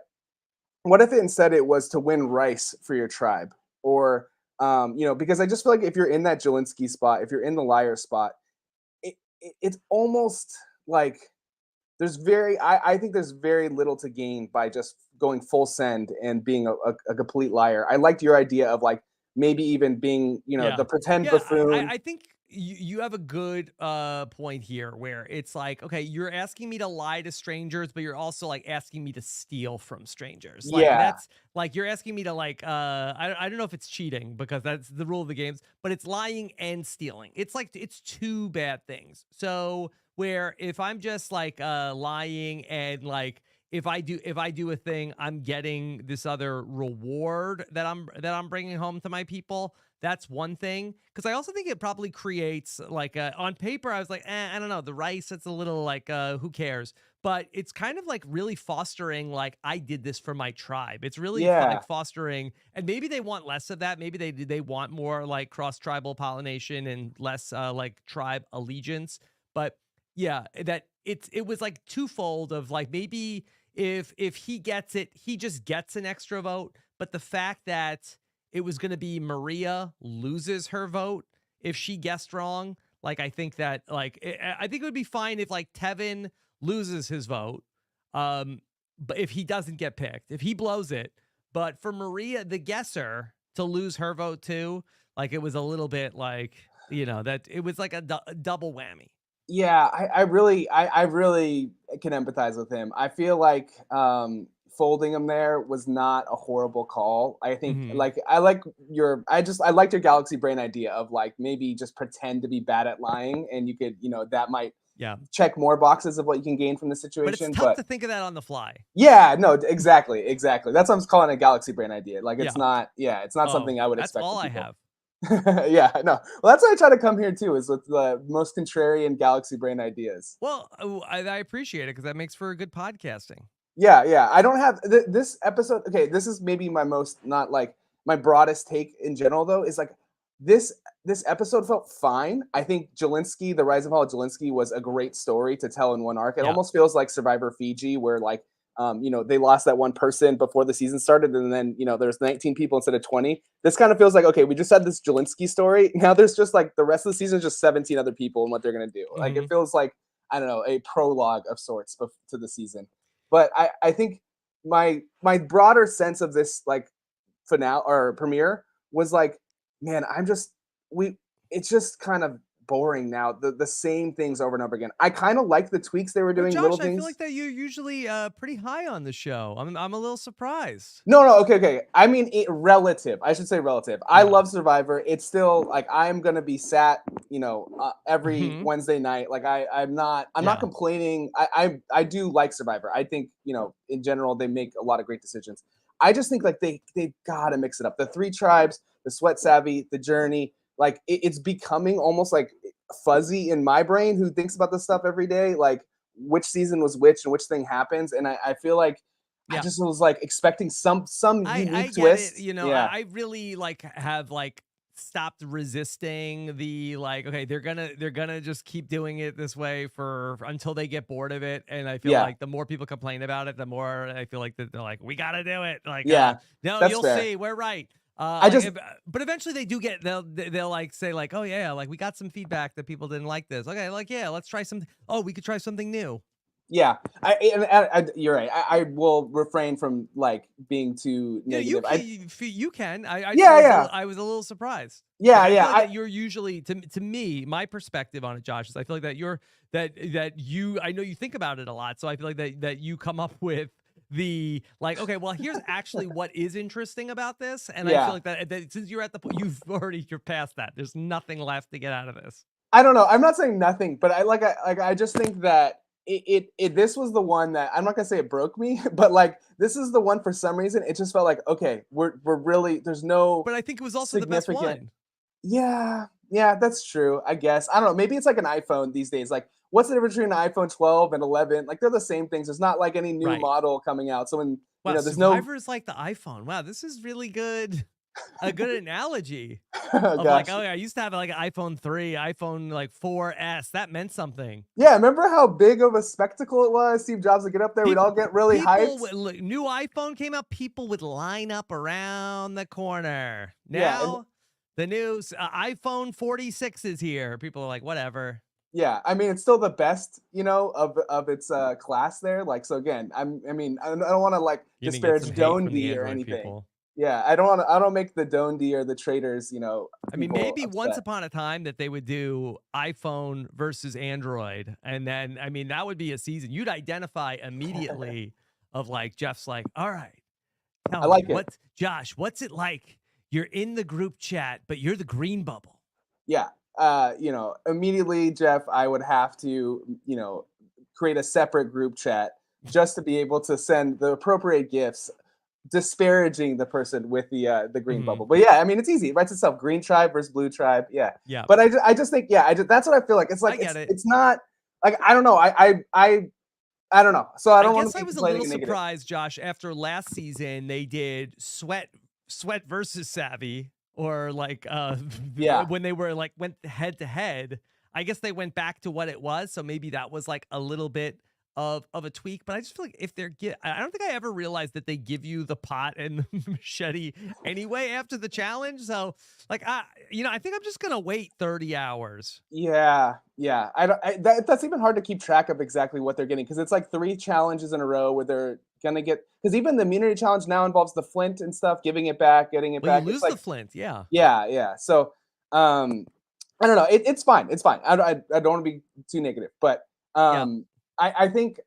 what if instead it was to win rice for your tribe? Or, because I just feel like if you're in that Jelinski spot, if you're in the liar spot, it's almost like I think there's very little to gain by just going full send and being a complete liar. I liked your idea of like maybe even being, the pretend buffoon. I think you have a good point here where it's like, okay, you're asking me to lie to strangers, but you're also like asking me to steal from strangers. Like, that's like you're asking me to like I don't know if it's cheating because that's the rule of the games, but it's lying and stealing. It's like it's 2 bad things. So where if I'm just like lying and like if I do a thing, I'm getting this other reward that I'm bringing home to my people. that's one thing. Because I also think it probably creates like on paper, I was like, I don't know, the rice, it's a little like, who cares? But it's kind of like really fostering, like, I did this for my tribe. It's really like fostering, and maybe they want less of that. Maybe they want more like cross tribal pollination and less like tribe allegiance. But yeah, that it was like twofold of like, maybe if he gets it, he just gets an extra vote. But the fact that it was going to be Maria loses her vote if she guessed wrong, like, I think that like I think it would be fine if like Tevin loses his vote, but if he doesn't get picked, if he blows it. But for Maria, the guesser, to lose her vote too, like, it was a little bit like, that it was like a double whammy. Yeah, I really can empathize with him. I feel like folding him there was not a horrible call. I think like I liked your galaxy brain idea of like maybe just pretend to be bad at lying, and you could, that might check more boxes of what you can gain from the situation. But it's tough to think of that on the fly. Yeah, no, exactly. That's what I'm calling a galaxy brain idea. Like it's not something I would expect. That's all I have. Yeah, no. Well, that's why I try to come here too, is with the most contrarian galaxy brain ideas. Well, I appreciate it because that makes for good podcasting. Yeah. I don't have this episode. Okay, this is maybe my most, not like my broadest take in general though, is like this episode felt fine. I think Jelinski, the Rise and Fall of Jelinski, was a great story to tell in one arc. It almost feels like Survivor Fiji, where like they lost that one person before the season started, and then there's 19 people instead of 20. This kind of feels like, okay, we just had this Jelinski story. Now there's just like the rest of the season is just 17 other people and what they're gonna do. Like it feels like, I don't know, a prologue of sorts to the season. But I think my broader sense of this like finale or premiere was like, man, it's just kind of boring now. The same things over and over again. I kind of like the tweaks they were doing. Josh, little things. I feel like that you're usually pretty high on the show. I'm a little surprised. No, okay. I mean, relative. I should say relative. I love Survivor. It's still like I'm gonna be sat, every Wednesday night. Like I'm not complaining. I do like Survivor. I think in general they make a lot of great decisions. I just think like they gotta mix it up. The three tribes, the Sweat Savvy, the Journey. Like it's becoming almost like fuzzy in my brain, who thinks about this stuff every day, like which season was which and which thing happens. And I feel like I just was like expecting some unique twist. I really like have like stopped resisting the like, okay, they're gonna just keep doing it this way for until they get bored of it. And I feel like the more people complain about it, the more I feel like that they're like, we gotta do it. Like, no, you'll see, we're right. But eventually they do get, they'll like say like, oh yeah, like we got some feedback that people didn't like this. Okay, like let's try some. Oh, we could try something new. Yeah, you're right. I will refrain from like being too negative. You can. I was a little surprised. Yeah, like, yeah. I feel like that you're usually to me, my perspective on it, Josh, is I feel like that you're that you. I know you think about it a lot, so I feel like that you come up with the like, okay, well, here's actually what is interesting about this, and I feel like that since you're at the point, you're past that. There's nothing left to get out of this. I don't know. I'm not saying nothing, but I just think that this was the one that I'm not gonna say it broke me, but like this is the one for some reason it just felt like, okay, we're really, there's no. But I think it was also the best one. Yeah, that's true. I guess I don't know. Maybe it's like an iPhone these days. Like, what's the difference between an iPhone 12 and 11? Like they're the same things. There's not like any new model coming out. So when there's Survivor is like the iPhone. Wow, this is really good. A good analogy. Of like, oh yeah, I used to have like an iPhone 3, iPhone like 4S. That meant something. Yeah, remember how big of a spectacle it was? Steve Jobs would get up there, we'd all get really hyped. New iPhone came out, people would line up around the corner. Now, the new iPhone 46 is here. People are like, whatever. Yeah, I mean, it's still the best, of its class there. Like, so again, I don't want to like disparage Dondi or anything. People. Yeah, I don't make the Dondi or the traders, I mean, maybe upset. Once upon a time that they would do iPhone versus Android, and then that would be a season. You'd identify immediately of like Jeff's like, all right, I like it. Josh, what's it like? You're in the group chat, but you're the green bubble. Yeah, immediately, Jeff, I would have to, create a separate group chat just to be able to send the appropriate gifts disparaging the person with the green Mhm. bubble. But yeah, I mean, it's easy. It writes itself. Green tribe versus blue tribe. Yeah. Yeah. But I just think, yeah, that's what I feel like. It's like I get it. it's not like, I don't know. I don't know. So I don't want guess to I be was a complaining little negative. surprised, Josh, after last season they did sweat versus savvy, or like Yeah. when they were like went head to head. I guess they went back to what it was, so maybe that was like a little bit of a tweak. But I just feel like if I don't think I ever realized that they give you the pot and the machete anyway after the challenge. So like I think I'm just gonna wait 30 hours. Yeah, yeah. That's even hard to keep track of exactly what they're getting, because it's like 3 challenges in a row where they're gonna get, because even the immunity challenge now involves the flint and stuff, giving it back, getting it Well, you back. It's lose like, the flint, yeah. yeah. So I don't know. It's fine. It's fine. I don't want to be too negative, but Yeah. I think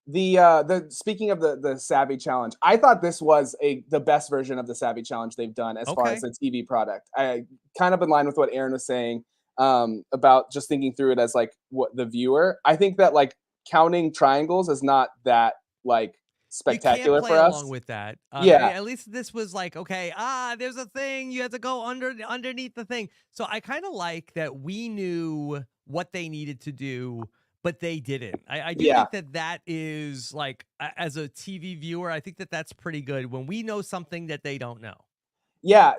the speaking of the Savvy challenge, I thought this was the best version of the Savvy challenge they've done as far Okay. as the TV product. I kind of in line with what Aaron was saying about just thinking through it as like what the viewer. I think that like counting triangles is not that like You can't spectacular play for along us. with that. Yeah, At least this was like, okay, there's a thing. You have to go underneath the thing. So I kind of like that we knew what they needed to do, but they didn't. I do yeah. think that is like, as a TV viewer, I think that's pretty good when we know something that they don't know. Yeah,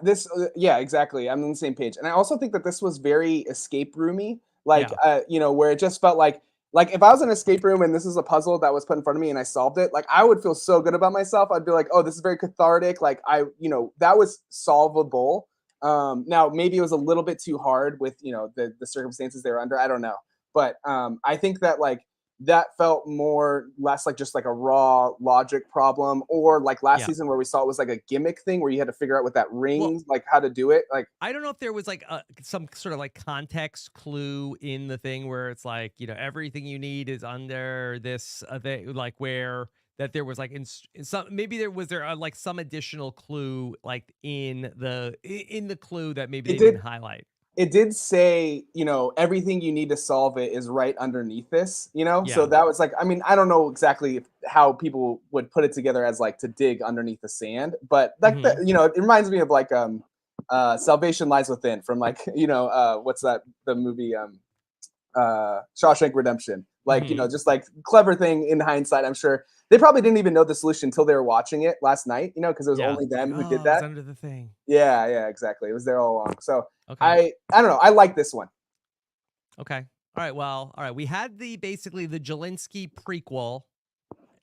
yeah, exactly. I'm on the same page. And I also think that this was very escape roomy, like Yeah. where it just felt like if I was in an escape room and this is a puzzle that was put in front of me and I solved it, like I would feel so good about myself. I'd be like, "Oh, this is very cathartic." Like that was solvable. Now maybe it was a little bit too hard with, the circumstances they were under. I don't know. But I think that like that felt more less like just like a raw logic problem, or like last Yeah. season where we saw it was like a gimmick thing where you had to figure out with that Well, ring, like how to do it. Like, I don't know if there was like some sort of like context clue in the thing where it's like, everything you need is under this thing, like where that there was like in some, maybe there like some additional clue like in the clue that maybe it they didn't did highlight. it did say, everything you need to solve it is right underneath this, so Yeah. that was like, I mean, I don't know exactly how people would put it together as like to dig underneath the sand, but like Mhm. it reminds me of like Salvation Lies Within from like what's that, the movie Shawshank Redemption. Like, Mhm. just like clever thing in hindsight. I'm sure they probably didn't even know the solution until they were watching it last night, because it was Yeah. only It's like, them who did oh, it's that. under the thing. Yeah, exactly. It was there all along. So Okay. I don't know. I like this one. Okay. All right. Well, all right. We had basically the Jelinski prequel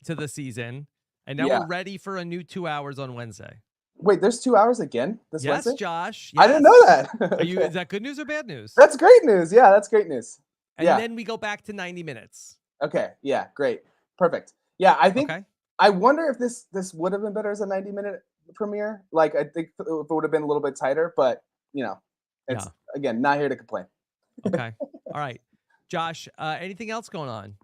to the season, and now Yeah. we're ready for a new 2 hours on Wednesday. Wait, there's 2 hours again this Yes, Wednesday? Josh. I didn't know Yes. that. Are you? Okay. Is that good news or bad news? That's great news. Yeah, that's great news. And Yeah. then we go back to 90 minutes. Okay. Yeah, great. Perfect. Yeah, I think Okay. I wonder if this would have been better as a 90-minute premiere. Like, I think if it would have been a little bit tighter, but it's Yeah. again not here to complain. Okay. All right. Josh, anything else going on?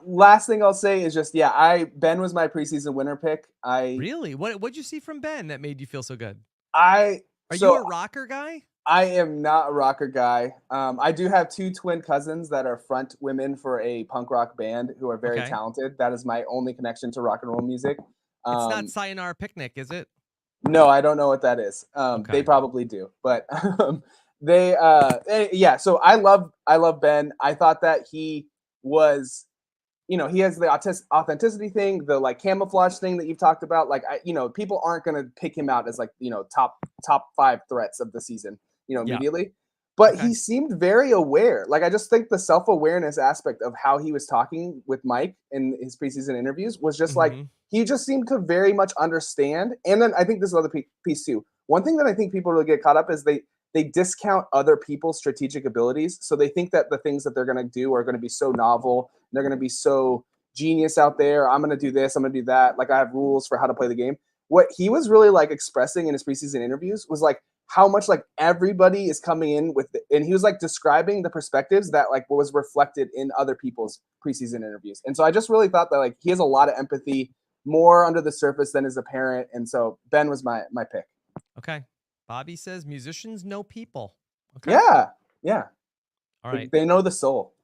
Last thing I'll say is just Ben was my preseason winner pick. Really? What'd you see from Ben that made you feel so good? I Are so you a rocker guy? I am not a rocker guy. I do have 2 twin cousins that are front women for a punk rock band who are very Okay. talented. That is my only connection to rock and roll music. It's not Sayonara Picnic, is it? No, I don't know what that is. They Okay. probably do, but yeah. So I love Ben. I thought that he was, he has the authenticity thing, the like camouflage thing that you've talked about. Like, people aren't going to pick him out as like, top 5 threats of the season, Yeah. immediately. But Okay. he seemed very aware. Like, I just think the self-awareness aspect of how he was talking with Mike in his preseason interviews was just like, Mhm. he just seemed to very much understand. And then I think this is another piece too. One thing that I think people really get caught up is they discount other people's strategic abilities. So they think that the things that they're going to do are going to be so novel. They're going to be so genius out there. I'm going to do this. I'm going to do that. Like, I have rules for how to play the game. What he was really like expressing in his preseason interviews was like how much like everybody is coming in with and he was like describing the perspectives that like what was reflected in other people's preseason interviews. And so I just really thought that like he has a lot of empathy, more under the surface than is apparent. And so Ben was my pick. Okay. Bobby says musicians know people. Okay. Yeah. All right. They know the soul.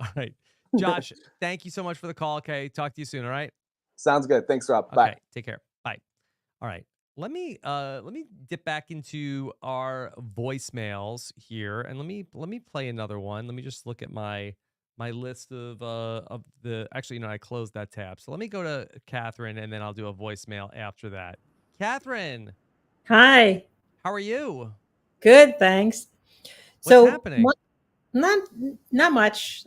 All right. Josh, thank you so much for the call. Okay. Talk to you soon. All right. Sounds good. Thanks, Rob. Bye. Okay. Take care. Bye. All right. Let me dip back into our voicemails here, and let me play another one. Let me just look at my list of the actually, I closed that tab. So let me go to Catherine, and then I'll do a voicemail after that. Catherine, Hi. how are you? Good, thanks. What's So happening? not not much.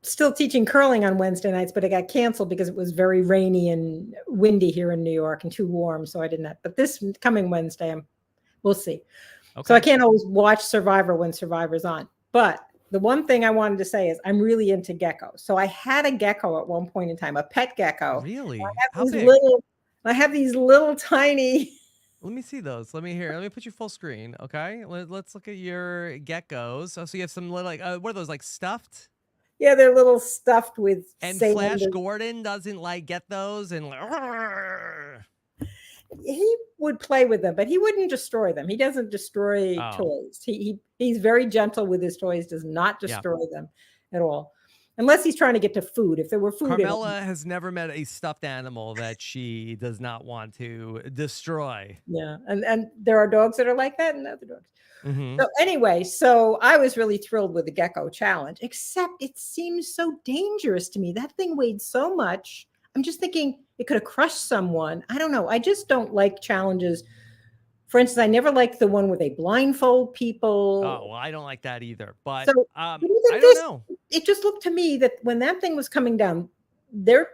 Still teaching curling on Wednesday nights, but it got canceled because it was very rainy and windy here in New York and too warm, so I didn't have. But this coming Wednesday, we'll see. So I Okay. can't always watch Survivor when Survivor's on. But the one thing I wanted to say is I'm really into geckos. So I had a gecko at one point in time, a pet gecko. Really? I have How these big? little, I have these little tiny. Let me see those. Let me put you full screen. Okay. Let's look at your geckos. Oh, so you have some little, like, what are those, like, stuffed? Yeah, they're little stuffed with And sand. Flash Gordon doesn't like get those and like, He would play with them, but he wouldn't destroy them. He doesn't destroy oh, toys. He's very gentle with his toys, does not yeah. destroy them at all. Unless he's trying to get to food. If there were food at home. Carmela has never met a stuffed animal that she does not want to destroy. Yeah. And there are dogs that are like that and other dogs. Mm-hmm. So anyway, so I was really thrilled with the gecko challenge, except it seems so dangerous to me. That thing weighed so much. I'm just thinking it could have crushed someone. I don't know. I just don't like challenges. For instance, I never liked the one where they blindfold people. Oh, well, I don't like that either. But So I even don't know. it just looked to me that when that thing was coming down, they're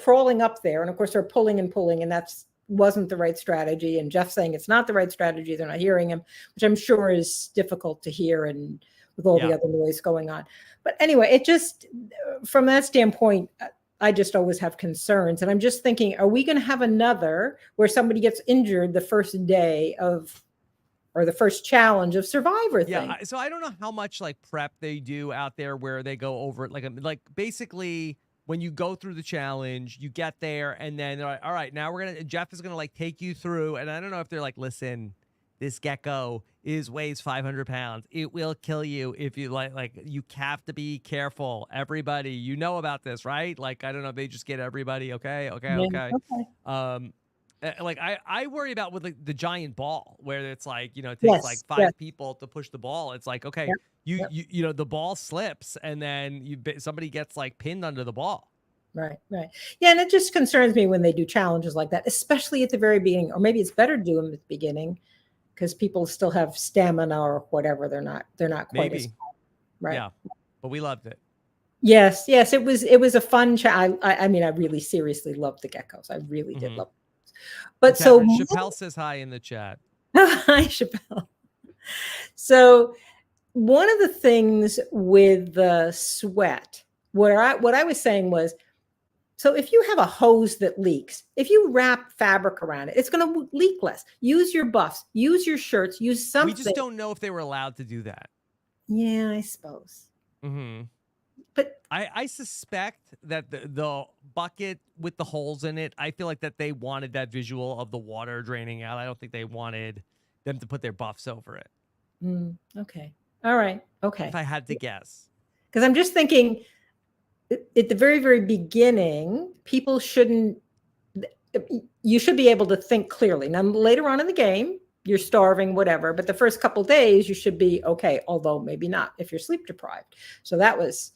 crawling up there, and of course they're pulling and pulling, and that's wasn't the right strategy. And Jeff's saying it's not the right strategy. They're not hearing him, which I'm sure is difficult to hear, and with all the Yeah. other noise going on. But anyway, it just from that standpoint, I just always have concerns. And I'm just thinking, are we going to have another where somebody gets injured the first day of, or the first challenge of Survivor thing? Yeah. So I don't know how much like prep they do out there where they go over it. Like basically when you go through the challenge, you get there and then they're like, all right, now Jeff is going to like take you through. And I don't know if they're like, listen, this gecko weighs 500 pounds. It will kill you if you like you have to be careful. Everybody, you know about this, right? Like, I don't know if they just get everybody. Okay. Yeah, Okay. okay. Like I worry about with like the giant ball where it's like, it takes Yes, like yes. 5 people to push the ball. It's like, okay, Yep. you the ball slips and then somebody gets like pinned under the ball. Right. Yeah, and it just concerns me when they do challenges like that, especially at the very beginning, or maybe it's better to do them at the beginning because people still have stamina or whatever. They're not quite as Maybe. right. Yeah. But we loved it. Yes, it was a fun challenge. I mean, I really seriously loved the geckos. I really did love them. But so Chappelle says hi in the chat. Hi, Chappelle. So one of the things with the sweat, what I was saying was, so if you have a hose that leaks, if you wrap fabric around it, it's going to leak less. Use your buffs, use your shirts, use something. We just don't know if they were allowed to do that. Yeah, I suppose. Mm-hmm. But I suspect that the bucket with the holes in it, I feel like that they wanted that visual of the water draining out. I don't think they wanted them to put their buffs over it. Okay. All right. Okay. If I had to guess. Because I'm just thinking at the very, very beginning, you should be able to think clearly. Now, later on in the game, you're starving, whatever, but the first couple of days you should be okay, although maybe not if you're sleep deprived. So that was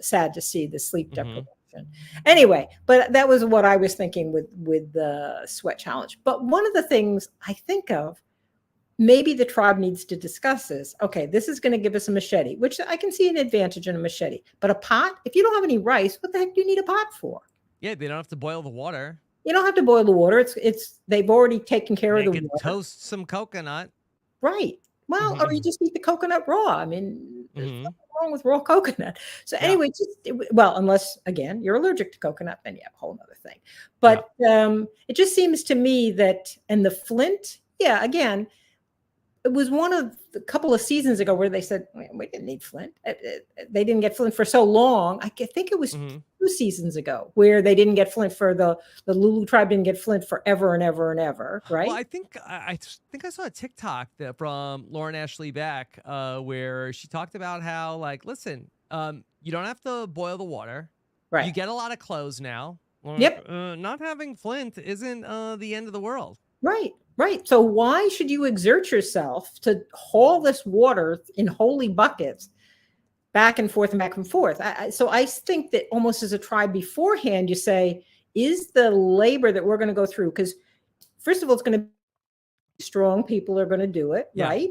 sad to see the sleep deprivation. Anyway, but that was what I was thinking with the sweat challenge. But one of the things I think of, maybe the tribe needs to discuss is, okay, this is going to give us a machete, which I can see an advantage in a machete, but a pot, if you don't have any rice, what the heck do you need a pot for? Yeah, they don't have to boil the water. You don't have to boil the water. They've already taken care of the water. Toast some coconut. Right. Well, or you just eat the coconut raw. I mean, there's nothing wrong with raw coconut. So anyway, unless again you're allergic to coconut, then you have a whole other thing. But it just seems to me that, and the flint, again, it was one of a couple of seasons ago where they said we didn't need flint. They didn't get flint for so long. I think it was 2 seasons ago where they didn't get flint for the Lulu tribe didn't get flint forever and ever and ever. Right. Well, I think I saw a TikTok from Lauren Ashley Beck where she talked about how, like, listen, you don't have to boil the water. Right. You get a lot of clothes now. Yep. Not having Flint isn't the end of the world. Right, right. So why should you exert yourself to haul this water in holy buckets back and forth and back and forth? So I think that almost as a tribe beforehand, you say, is the labor that we're going to go through? Because first of all, it's going to be strong people are going to do it, Yeah. right?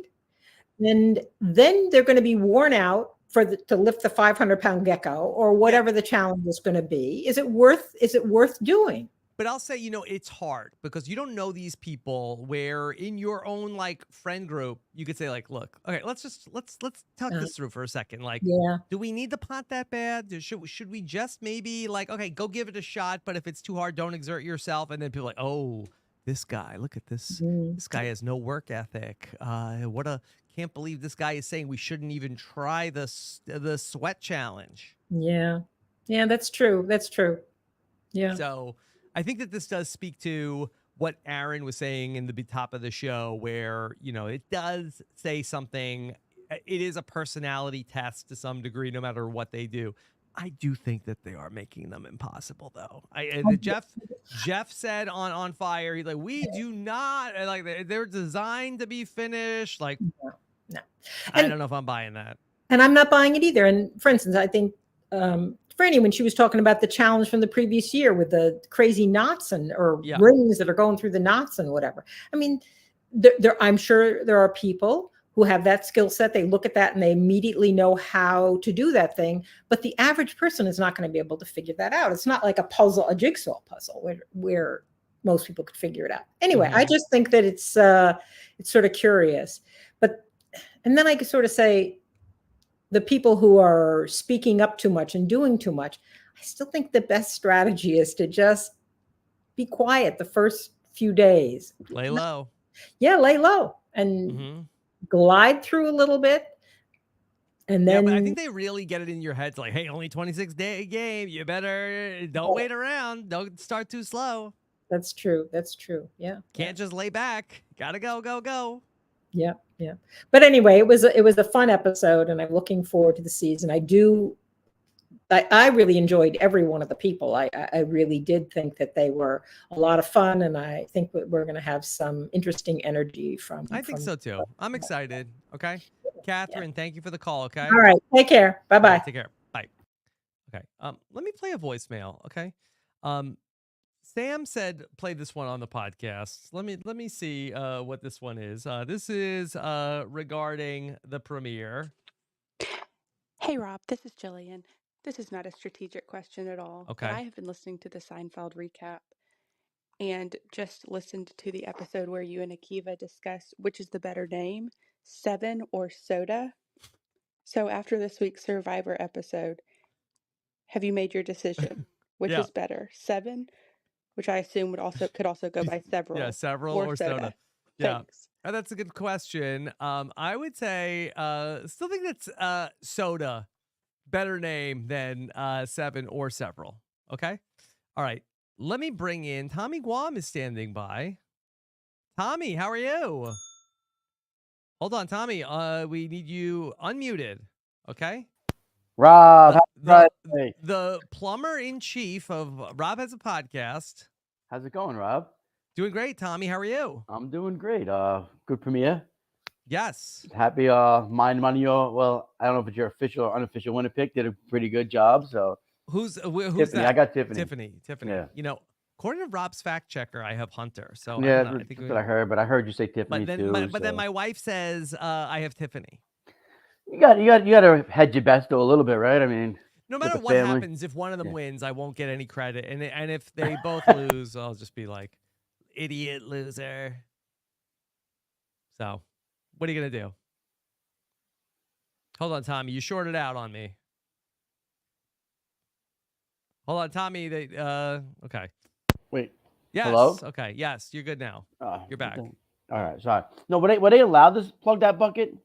And then they're going to be worn out to lift the 500-pound gecko or whatever the challenge is going to be. Is it worth doing? But I'll say, it's hard because you don't know these people where in your own like friend group, you could say like, look, okay, let's talk this through for a second. Like, do we need the pot that bad? Should we just maybe like, okay, go give it a shot. But if it's too hard, don't exert yourself. And then people are like, oh, this guy, look at this. This guy has no work ethic. Can't believe this guy is saying we shouldn't even try the sweat challenge. Yeah. Yeah, that's true. That's true. Yeah. So I think that this does speak to what Aaron was saying in the top of the show, where, it does say something. It is a personality test to some degree, no matter what they do. I do think that they are making them impossible, though. Jeff said on Fire, he's like, we do not like they're designed to be finished. Like, no. I don't know if I'm buying that. And I'm not buying it either. And for instance, I think Franny, when she was talking about the challenge from the previous year with the crazy knots or rings that are going through the knots and whatever. I mean, I'm sure there are people who have that skill set. They look at that and they immediately know how to do that thing. But the average person is not going to be able to figure that out. It's not like a jigsaw puzzle where most people could figure it out. Anyway, I just think that it's sort of curious. And then I could sort of say, the people who are speaking up too much and doing too much, I still think the best strategy is to just be quiet the first few days. Lay low. Yeah, lay low and glide through a little bit. And then but I think they really get it in your heads like, hey, only 26-day game. You better don't wait around. Don't start too slow. That's true. That's true. Yeah. Can't just lay back. Gotta go. Yeah. Yeah. But anyway, it was a fun episode and I'm looking forward to the season. I really enjoyed every one of the people. I really did think that they were a lot of fun. And I think we're going to have some interesting energy from. I think so too. I'm excited. Okay. Catherine, thank you for the call. Okay. All right. Take care. Bye-bye. Right, take care. Bye. Okay. Let me play a voicemail. Okay. Sam said, play this one on the podcast. Let me see what this one is. This is regarding the premiere. Hey, Rob, this is Jillian. This is not a strategic question at all. Okay. But I have been listening to the Seinfeld recap and just listened to the episode where you and Akiva discuss which is the better name, Seven or Soda. So after this week's Survivor episode, have you made your decision? Which is better, Seven, which I assume could also go by several. Yeah, several or soda. Yeah. Thanks. That's a good question. I would say still think that's Soda, better name than Seven or several. Okay. All right. Let me bring in Tommy Guam is standing by. Tommy, how are you? Hold on, Tommy. We need you unmuted. Okay. Rob, the plumber in chief of Rob Has a Podcast. How's it going, Rob? Doing great, Tommy. How are you? I'm doing great. Good premiere. Yes. Happy. Mine on your. Well, I don't know if it's your official or unofficial winner pick. Did a pretty good job. So who's Tiffany. that? I got Tiffany. Tiffany. Yeah. According to Rob's fact checker, I have Hunter. So yeah, I don't know. that's what I heard. But I heard you say Tiffany too. But then my wife says I have Tiffany. You got to hedge your bets though a little bit, right? I mean, no matter what happens, if one of them wins, I won't get any credit, and if they both lose, I'll just be like, idiot loser. So, what are you gonna do? Hold on, Tommy. You shorted out on me. Hold on, Tommy. Okay. Wait. Yes. Hello? Okay. Yes, you're good now. You're back. All right. Sorry. No, were they allowed to plug that bucket?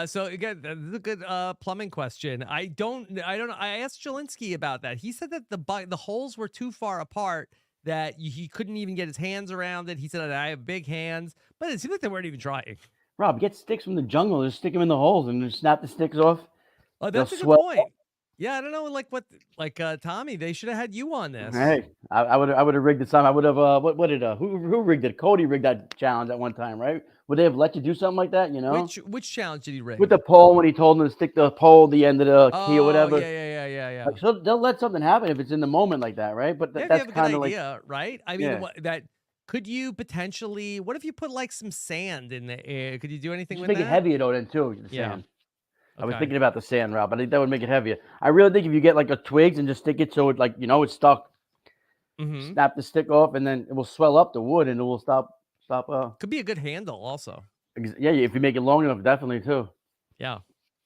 So again, this is a good plumbing question. I don't know. I asked Jelinski about that. He said that the holes were too far apart that he couldn't even get his hands around it. He said, I have big hands, but it seemed like they weren't even trying. Rob, get sticks from the jungle, just stick them in the holes and just snap the sticks off. Oh, that's a good point. Yeah, I don't know, like Tommy, they should have had you on this. Hey, I would have rigged the time. I would have what did who rigged it? Cody rigged that challenge at one time, right? Would they have let you do something like that? You know, Which challenge did he rig? with the pole when he told him to stick the pole at the end of the key or Oh, whatever. yeah. Like, so they'll let something happen if it's in the moment like that, right? But Yeah, if you that's have a good kind of like idea, right? I mean, yeah. could you potentially? What if you put like some sand in the air? Could you do anything Just with make it that? heavier though, then too. The Yeah. sand. I was Okay. thinking about the sand route, but I think that would make it heavier. I really think if you get like a twigs and just stick it so it like it's stuck, Mm-hmm. snap the stick off, and then it will swell up the wood and it will stop. Could be a good handle also. Yeah, if you make it long enough, definitely too. Yeah.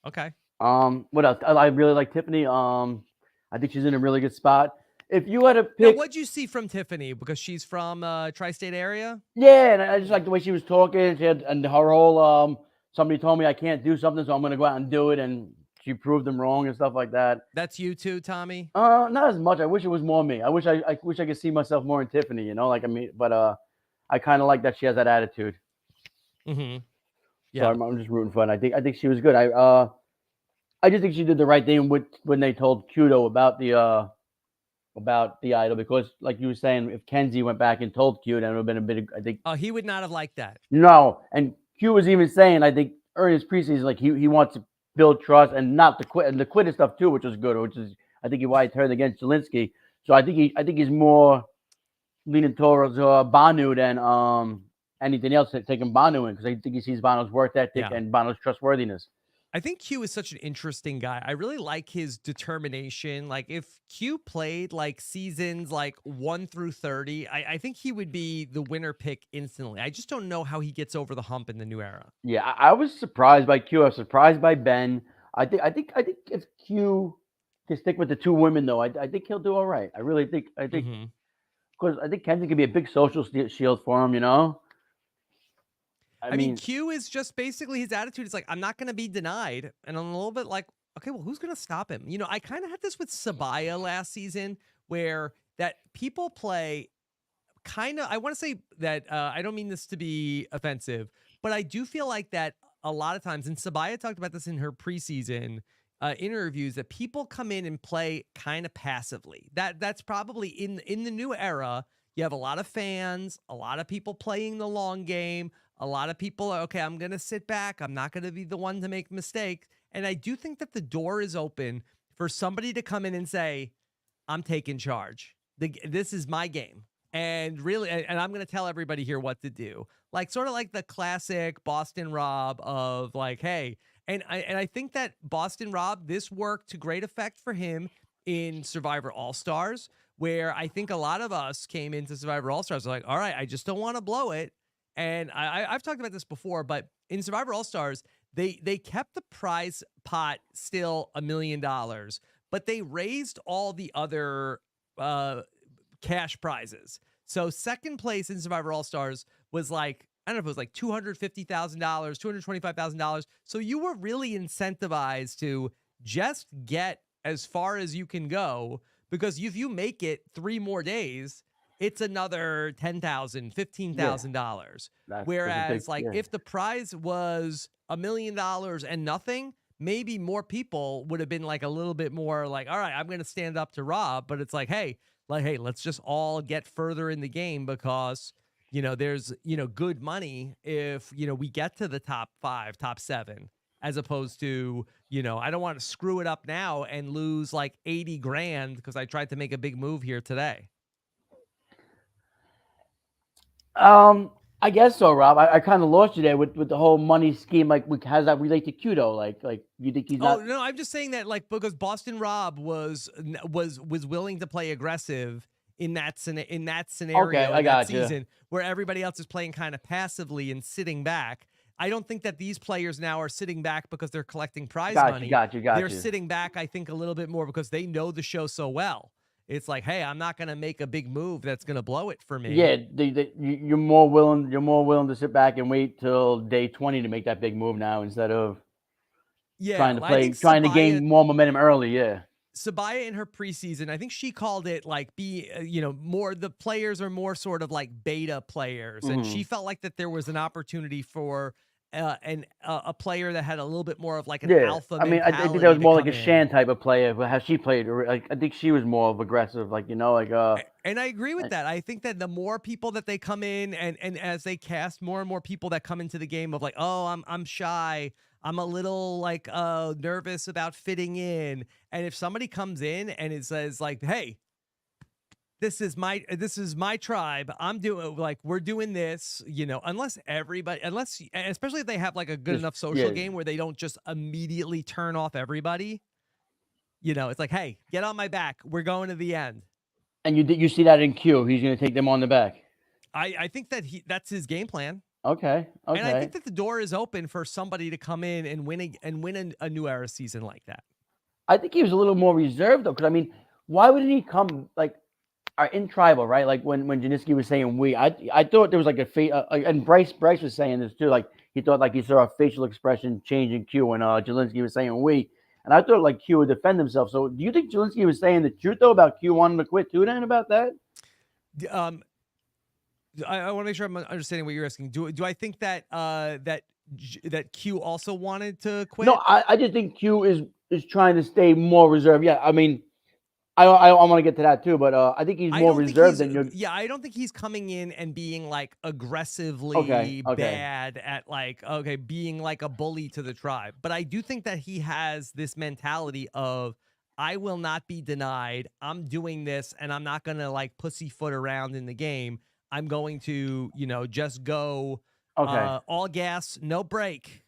Okay. What else? I really like Tiffany. I think she's in a really good spot. If you had to Now, pick, what'd you see from Tiffany? Because she's from tri-state area. yeah, and I just like the way she was talking. She had and her whole somebody told me I can't do something, so I'm gonna go out and do it, and she proved them wrong and stuff like that. That's you too, Tommy. Not as much. I wish it was more me. I wish I could see myself more in Tiffany. Like I mean, but I kind of like that she has that attitude. Mm-hmm. So Yeah. I'm just rooting for it. I think she was good. I just think she did the right thing when they told Kudo about the idol, because like you were saying, if Kenzie went back and told Q, then it would have been a bit. I think Oh, he would not have liked that. no, and Q was even saying, I think earlier his preseason, like he wants to build trust and not to quit, and the quitter stuff too, which was good, which is I think why he turned against Zelensky. So I think he's more leaning towards Banu than anything else, taking Banu in, because I think he sees Banu's work ethic and Banu's trustworthiness. I think Q is such an interesting guy. I really like his determination. Like if Q played like seasons like 1 through 30, I think he would be the winner pick instantly. I just don't know how he gets over the hump in the new era. Yeah, I was surprised by Q. I was surprised by Ben. I think if Q can stick with the two women though, I think he'll do all right. I really think because I think Kenzie could be a big social shield for him. I mean, Q is just basically his attitude is like, I'm not going to be denied. And I'm a little bit like, okay, well, who's going to stop him? I kind of had this with Sabaya last season where that people play kind of, I want to say that I don't mean this to be offensive, but I do feel like that a lot of times, and Sabaya talked about this in her preseason interviews, that people come in and play kind of passively. That's probably in the new era. You have a lot of fans, a lot of people playing the long game. A lot of people are, okay, I'm going to sit back. I'm not going to be the one to make mistakes. And I do think that the door is open for somebody to come in and say, I'm taking charge. This is my game. And really, and I'm going to tell everybody here what to do. Like sort of like the classic Boston Rob of like, hey, and I think that Boston Rob, this worked to great effect for him in Survivor All-Stars, where I think a lot of us came into Survivor All-Stars like, all right, I just don't want to blow it. And I've talked about this before, but in Survivor All-Stars, they kept the prize pot still $1 million, but they raised all the other cash prizes. So second place in Survivor All-Stars was like, I don't know if it was like $250,000, $225,000. So you were really incentivized to just get as far as you can go, because if you make it 3 more days, it's another $10,000, $15,000. Whereas, like, if the prize was $1 million and nothing, maybe more people would have been like a little bit more like, all right, I'm going to stand up to Rob. But it's like, hey, let's just all get further in the game, because there's good money if we get to the top 5, top 7. As opposed to, I don't want to screw it up now and lose like 80 grand because I tried to make a big move here today. I guess so, Rob. I kind of lost you there with the whole money scheme. Like, how does that relate to Kudo? Like you think he's not? Oh no, I'm just saying that because Boston Rob was willing to play aggressive in that scenario, Okay, I in that got season, where everybody else is playing kind of passively and sitting back. I don't think that these players now are sitting back because they're collecting prize money. Got you. They're sitting back, I think, a little bit more because they know the show so well. It's like, hey, I'm not going to make a big move that's going to blow it for me. Yeah, you're more willing to sit back and wait till day 20 to make that big move now, instead of trying to gain more momentum early. Yeah. Sabaya in her preseason, I think she called it like more, the players are more sort of like beta players. And she felt like that there was an opportunity for a player that had a little bit more of like an Yeah, alpha I mean, I think that mentality was to more like come a in. Shan type of player. How she played, like I think she was more of aggressive, like And I agree with that. I think that the more people that they come in, and as they cast more and more people that come into the game of like, oh, I'm shy, I'm a little like nervous about fitting in, and if somebody comes in and it says like, hey, this is my tribe, I'm doing like, we're doing this, unless especially if they have like a good just enough social game where they don't just immediately turn off everybody, it's like, hey, get on my back, we're going to the end. And you see that in Q. He's going to take them on the back. I think that that's his game plan. Okay. And I think that the door is open for somebody to come in and win a new era season like that. I think he was a little more reserved though, because I mean, why wouldn't he come like in tribal, right? Like when Janiski was saying we, I thought there was like and Bryce was saying this too. Like he thought like he saw a facial expression change in Q when Jelinski was saying we, and I thought like Q would defend himself. So do you think Jelinski was saying the truth though about Q wanting to quit too? Then about that? I want to make sure I'm understanding what you're asking. Do I think that that Q also wanted to quit? No, I just think Q is trying to stay more reserved. Yeah, I mean, I want to get to that too, but I think he's more reserved than you. Yeah, I don't think he's coming in and being like aggressively bad at like being like a bully to the tribe. But I do think that he has this mentality of, I will not be denied. I'm doing this, and I'm not gonna like pussyfoot around in the game. I'm going to, just go all gas, no brake.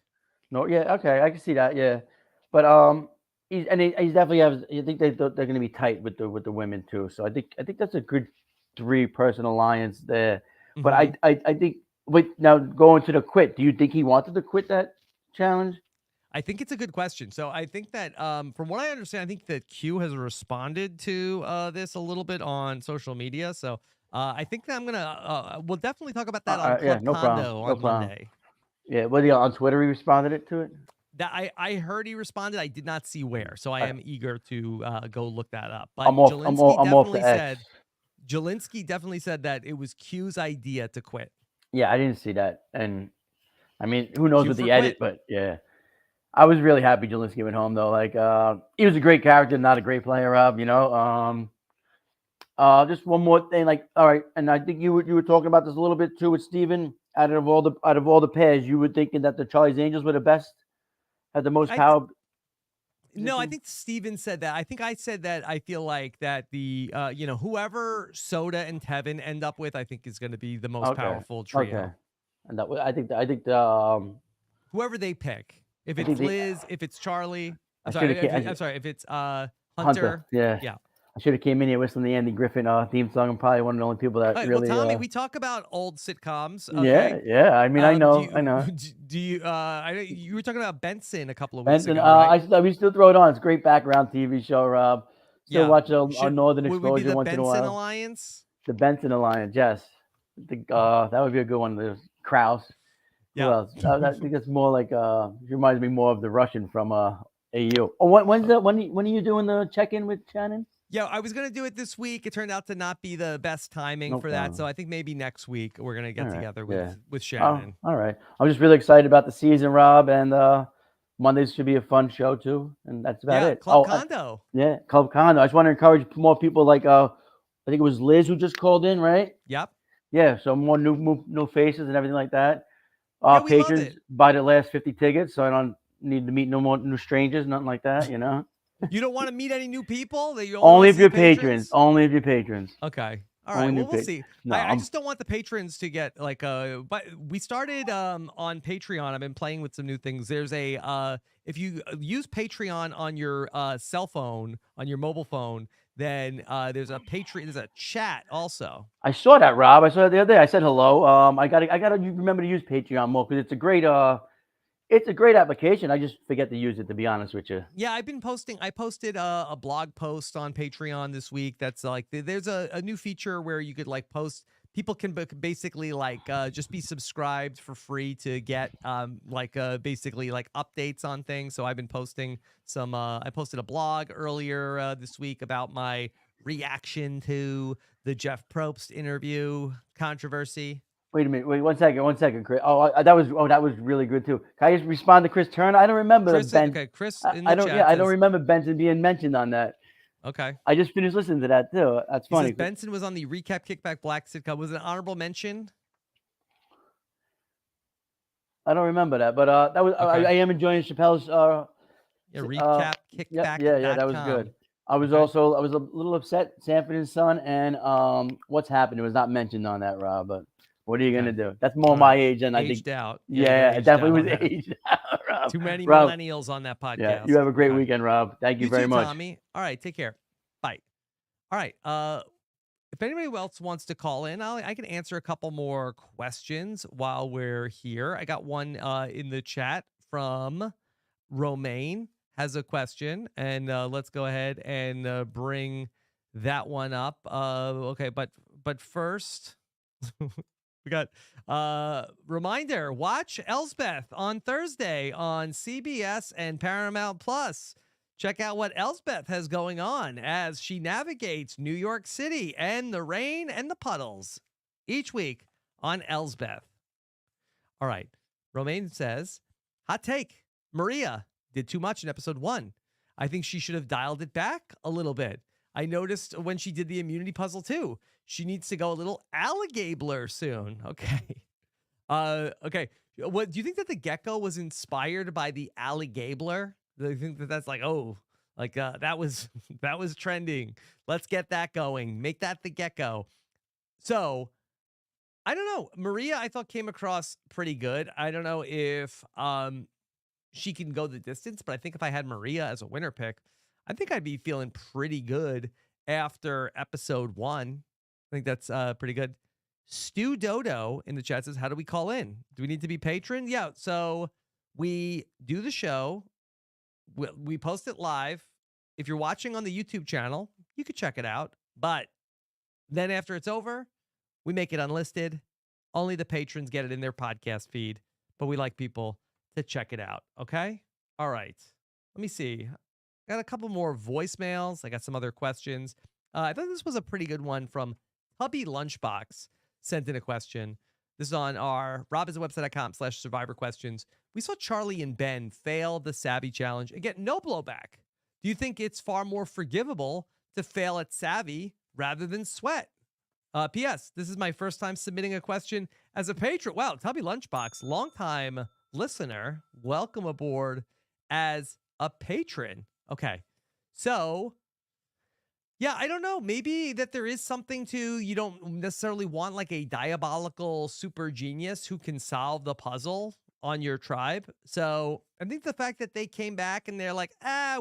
No, yeah, okay, I can see that, yeah, but he's definitely has. I think they're going to be tight with the women too. So I think that's a good 3-person alliance there. But I think now going to the quit. Do you think he wanted to quit that challenge? I think it's a good question. So I think that from what I understand, I think that Q has responded to this a little bit on social media. So I think that I'm gonna we'll definitely talk about that on Club Condo on Monday. Yeah, well, on Twitter he responded to it. That I heard he responded. I did not see where, so I am eager to go look that up. But I'm off the X. Jelinski definitely said that it was Q's idea to quit. Yeah, I didn't see that, and I mean, who knows with the quit. edit, but yeah. I was really happy Jelinski went home though. Like he was a great character, not a great player, Rob. Just one more thing. Like, all right, and I think you were talking about this a little bit too with Steven. Out of all the pairs, you were thinking that the Charlie's Angels were the best, had the most power. No, I think Steven said that. I think I said that. I feel like that the whoever Soda and Tevin end up with, I think is going to be the most powerful trio. Okay, and that I think the whoever they pick. If it's Liz, if it's Charlie, I'm sorry, if it's Hunter. Yeah. I should have came in here whistling the Andy Griffin theme song. I'm probably one of the only people that really. Well, Tommy, we talk about old sitcoms. Okay? Yeah. I mean, I know. Do you? You were talking about Benson a couple of weeks ago. Right? We still throw it on. It's a great background TV show, Rob. Still watch a Northern Exposure would we be the once Benson in a while. Alliance? The Benson Alliance, yes. I think that would be a good one. There's Kraus. Yeah. Who else? I think it's more like reminds me more of the Russian from AU. Oh, when are you doing the check-in with Shannon? Yeah, I was gonna do it this week. It turned out to not be the best timing for that, so I think maybe next week we're gonna get together with Shannon. All right. I'm just really excited about the season, Rob, and Mondays should be a fun show too. And that's about it. Club Condo. Club Condo. I just want to encourage more people. Like I think it was Liz who just called in, right? Yep. Yeah. So more new faces and everything like that. Patrons buy the last 50 tickets, so I don't need to meet no more new strangers, nothing like that. You don't want to meet any new people? Only if you're patrons. Only if you're patrons. Okay. All right. Well, we'll see. No, I just don't want the patrons to get like but we started on Patreon. I've been playing with some new things. There's a if you use Patreon on your cell phone, on your mobile phone, then there's a chat also. I saw that, Rob. I saw it the other day. I said hello. I gotta remember to use Patreon more because it's a great application. I just forget to use it, to be honest with you. Yeah, I've been posting. I posted a blog post on Patreon this week. That's like there's a new feature where you could like post. People can basically like just be subscribed for free to get basically like updates on things. So I've been posting some. I posted a blog earlier this week about my reaction to the Jeff Probst interview controversy. Wait a minute. Wait 1 second, Chris. That was really good too. Can I just respond to Chris Turner? I don't remember Chris, Ben. okay, Chris in I the don't. chat Yeah, I don't says, remember Benson being mentioned on that. okay. I just finished listening to that too. That's He says funny. Benson was on the recap kickback black sitcom. Was it an honorable mention? I don't remember that, but that was. Okay. I am enjoying Chappelle's. Yeah, recap Yeah, that was good. I was a little upset. Sanford and Son and what's happened? It was not mentioned on that, Rob. But what are you gonna do? That's more my age, and I think aged out. Yeah, you it got definitely aged out was on that. aged out, Rob. Too many Rob, millennials on that podcast. Yeah, you have a great Okay. weekend, Rob. Thank you very too, much. Tommy. All right, take care. Bye. All right. If anybody else wants to call in, I can answer a couple more questions while we're here. I got one in the chat from Romaine has a question, and let's go ahead and bring that one up. Okay, but first, we got reminder: watch Elsbeth on Thursday on CBS and Paramount Plus. Check out what Elsbeth has going on as she navigates New York City and the rain and the puddles each week on Elsbeth. All right. Romaine says, hot take. Maria did too much in episode 1. I think she should have dialed it back a little bit. I noticed when she did the immunity puzzle too. She needs to go a little alligabler soon. Okay. Okay. What do you think that the gecko was inspired by the alligabler? Do you think that that's like, that was that was trending. Let's get that going. Make that the gecko. So I don't know. Maria, I thought came across pretty good. I don't know if she can go the distance, but I think if I had Maria as a winner pick, I think I'd be feeling pretty good after episode 1. I think that's pretty good. Stu Dodo in the chat says, how do we call in? Do we need to be patron? Yeah. So we do the show. We post it live. If you're watching on the YouTube channel, you could check it out. But then after it's over, we make it unlisted. Only the patrons get it in their podcast feed. But we like people to check it out. Okay? All right. Let me see. Got a couple more voicemails. I got some other questions. I thought this was a pretty good one from Hubby Lunchbox. Sent in a question. This is on our robisonwebsite.com/survivor questions. We saw Charlie and Ben fail the Savvy challenge and get no blowback. Do you think it's far more forgivable to fail at Savvy rather than sweat? P.S. This is my first time submitting a question as a patron. Wow, Tubby Lunchbox, longtime listener. Welcome aboard as a patron. Okay, so yeah, I don't know. Maybe that there is something to, you don't necessarily want like a diabolical super genius who can solve the puzzle on your tribe. So I think the fact that they came back and they're like,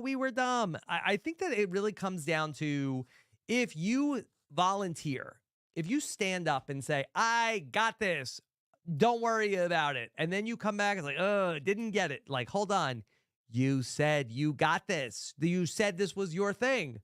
we were dumb. I think that it really comes down to if you volunteer, if you stand up and say, I got this, don't worry about it. And then you come back and it's like, didn't get it. Like, hold on. You said you got this. You said this was your thing.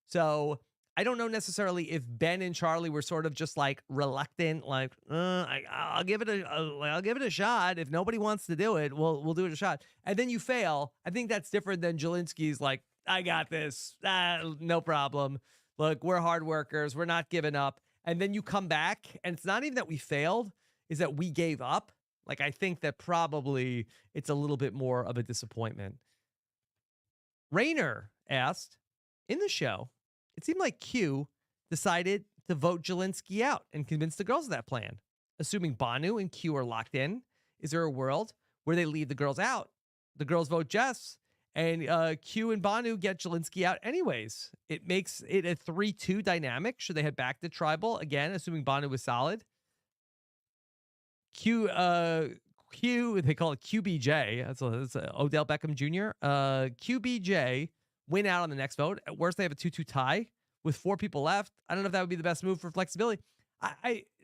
So I don't know necessarily if Ben and Charlie were sort of just like reluctant, like I'll give it a shot. If nobody wants to do it, we'll do it a shot. And then you fail. I think that's different than Jelinski's like, I got this, no problem. Look, we're hard workers. We're not giving up. And then you come back, and it's not even that we failed, is that we gave up. Like I think that probably it's a little bit more of a disappointment. Rainer asked, in the show, it seemed like Q decided to vote Jelinski out and convince the girls of that plan. Assuming Banu and Q are locked in, is there a world where they leave the girls out? The girls vote Jess, and Q and Banu get Jelinski out anyways. It makes it a 3-2 dynamic. Should they head back to Tribal? Again, assuming Banu was solid. Q, they call it QBJ. That's Odell Beckham Jr. QBJ win out on the next vote. At worst, they have a 2-2 tie with 4 people left. I don't know if that would be the best move for flexibility.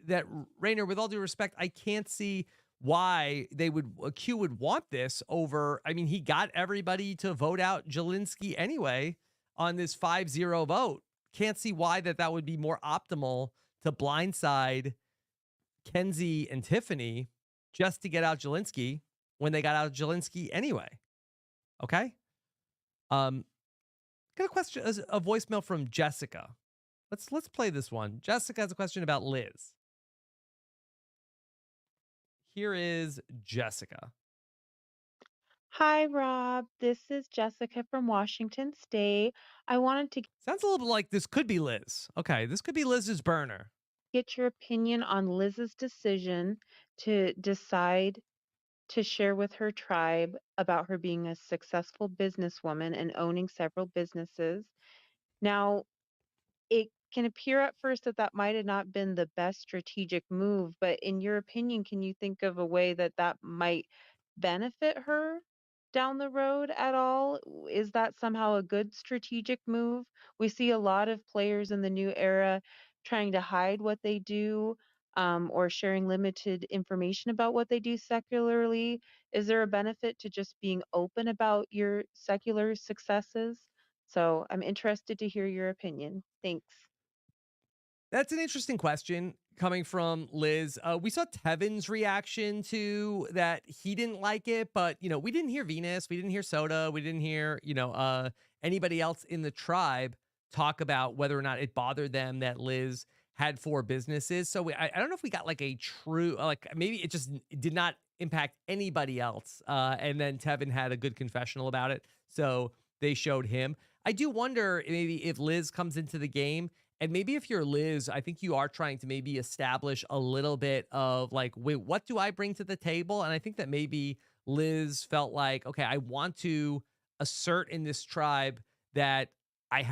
That Rainer, with all due respect, I can't see why Q would want this over. I mean, he got everybody to vote out Jelinski anyway on this 5-0 vote. Can't see why that would be more optimal to blindside Kenzie and Tiffany just to get out Jelinski when they got out Jelinski anyway. Okay. Got a question, a voicemail from Jessica. Let's play this one. Jessica has a question about Liz. Here is Jessica. Hi, Rob. This is Jessica from Washington State. I wanted to Sounds a little bit like this could be Liz. Okay, this could be Liz's burner. get your opinion on Liz's decision to decide to share with her tribe about her being a successful businesswoman and owning several businesses. Now, it can appear at first that that might have not been the best strategic move, but in your opinion, can you think of a way that that might benefit her down the road at all? Is that somehow a good strategic move? We see a lot of players in the new era trying to hide what they do, or sharing limited information about what they do secularly. Is there a benefit to just being open about your secular successes? So I'm interested to hear your opinion. Thanks. That's an interesting question coming from Liz. We saw Tevin's reaction to that. He didn't like it, but we didn't hear Venus, we didn't hear Soda, we didn't hear anybody else in the tribe talk about whether or not it bothered them that Liz had 4 businesses. So I don't know if we got like a true, maybe it just did not impact anybody else. And then Tevin had a good confessional about it, so they showed him. I do wonder maybe if Liz comes into the game. And maybe if you're Liz, I think you are trying to maybe establish a little bit of like, wait, what do I bring to the table? And I think that maybe Liz felt like, okay, I want to assert in this tribe that I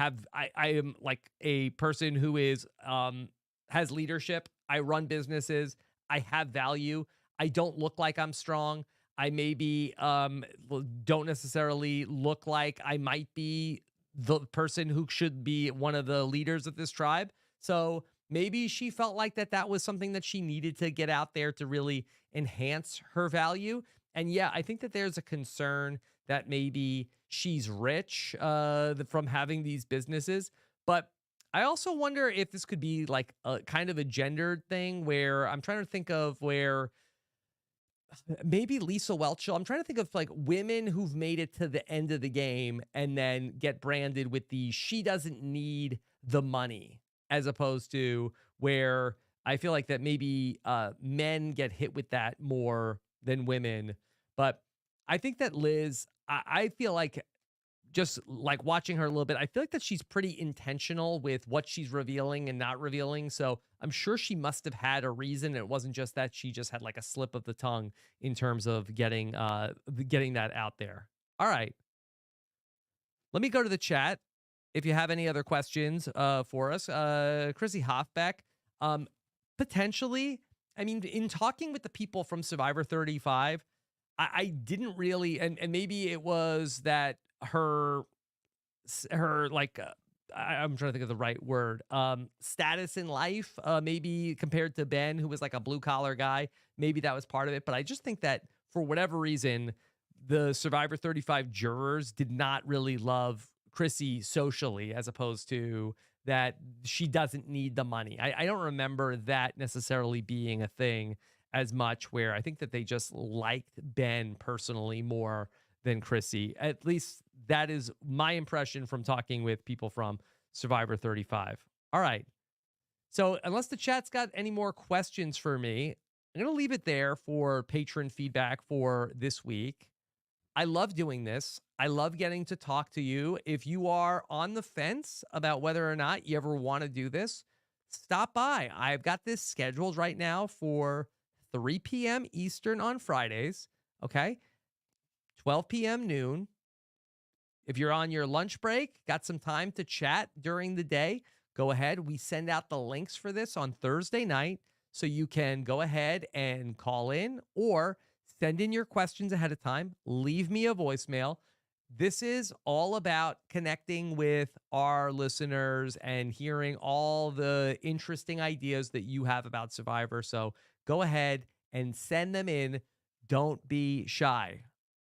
am like a person who is has leadership. I run businesses. I have value. I don't look like I'm strong. I maybe don't necessarily look like I might be the person who should be one of the leaders of this tribe. So maybe she felt like that was something that she needed to get out there to really enhance her value. And yeah, I think that there's a concern that maybe she's rich from having these businesses. But I also wonder if this could be like a kind of a gendered thing where I'm trying to think of where maybe Lisa Welchel. I'm trying to think of like women who've made it to the end of the game and then get branded with the she doesn't need the money, as opposed to where I feel like that maybe men get hit with that more than women. But I think that Liz, I feel like just like watching her a little bit, I feel like that she's pretty intentional with what she's revealing and not revealing. So I'm sure she must have had a reason. It wasn't just that she just had like a slip of the tongue in terms of getting that out there. All right. Let me go to the chat. If you have any other questions for us, Chrissy Hoffbeck, potentially, I mean, in talking with the people from Survivor 35, I didn't really, and maybe it was that her like I'm trying to think of the right word, status in life, maybe compared to Ben, who was like a blue collar guy, maybe that was part of it. But I just think that for whatever reason, the Survivor 35 jurors did not really love Chrissy socially, as opposed to that she doesn't need the money. I don't remember that necessarily being a thing as much, where I think that they just liked Ben personally more than Chrissy. At least that is my impression from talking with people from Survivor 35. All right. So unless the chat's got any more questions for me, I'm going to leave it there for patron feedback for this week. I love doing this. I love getting to talk to you. If you are on the fence about whether or not you ever want to do this, stop by. I've got this scheduled right now for 3 p.m. Eastern on Fridays. Okay. 12 p.m. noon. If you're on your lunch break, got some time to chat during the day, go ahead. We send out the links for this on Thursday night, so you can go ahead and call in or send in your questions ahead of time. Leave me a voicemail. This is all about connecting with our listeners and hearing all the interesting ideas that you have about Survivor. So go ahead and send them in. Don't be shy.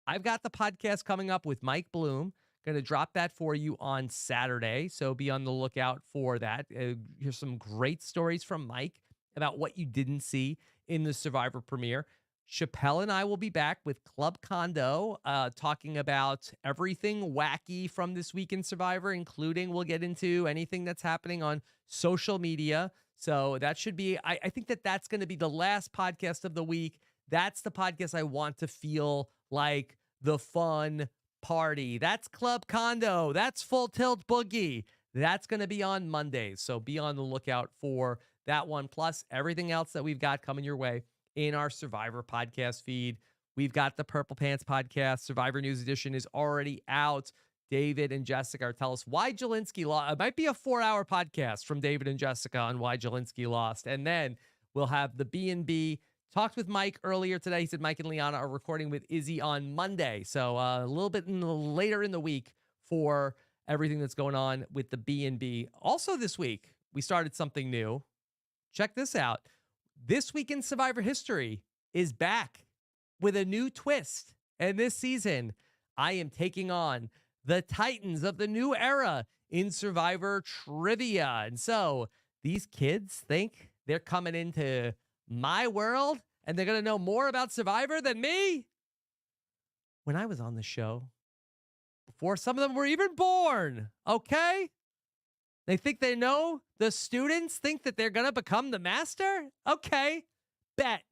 I've got the podcast coming up with Mike Bloom. Going to drop that for you on Saturday, so be on the lookout for that. Here's some great stories from Mike about what you didn't see in the Survivor premiere. Chappelle and I will be back with Club Condo, talking about everything wacky from this week in Survivor, including we'll get into anything that's happening on social media. So that should be, I think that that's going to be the last podcast of the week That's the podcast I want to feel like the fun party. That's Club Condo. That's Full Tilt Boogie. That's going to be on Mondays. So be on the lookout for that one. Plus everything else that we've got coming your way in our Survivor podcast feed. We've got the Purple Pants podcast. Survivor News Edition is already out. David and Jessica tell us why Jelinski lost. It might be a 4-hour podcast from David and Jessica on why Jelinski lost. And then we'll have the B&B. Talked with Mike earlier today. He said Mike and Liana are recording with Izzy on Monday. So a little bit later in the week for everything that's going on with the B&B. Also this week, we started something new. Check this out. This Week in Survivor History is back with a new twist. And this season, I am taking on the Titans of the new era in Survivor Trivia. And so these kids think they're coming into my world and they're going to know more about Survivor than me. When I was on the show, before some of them were even born, okay? They think they know. The students think that they're going to become the master? Okay, bet.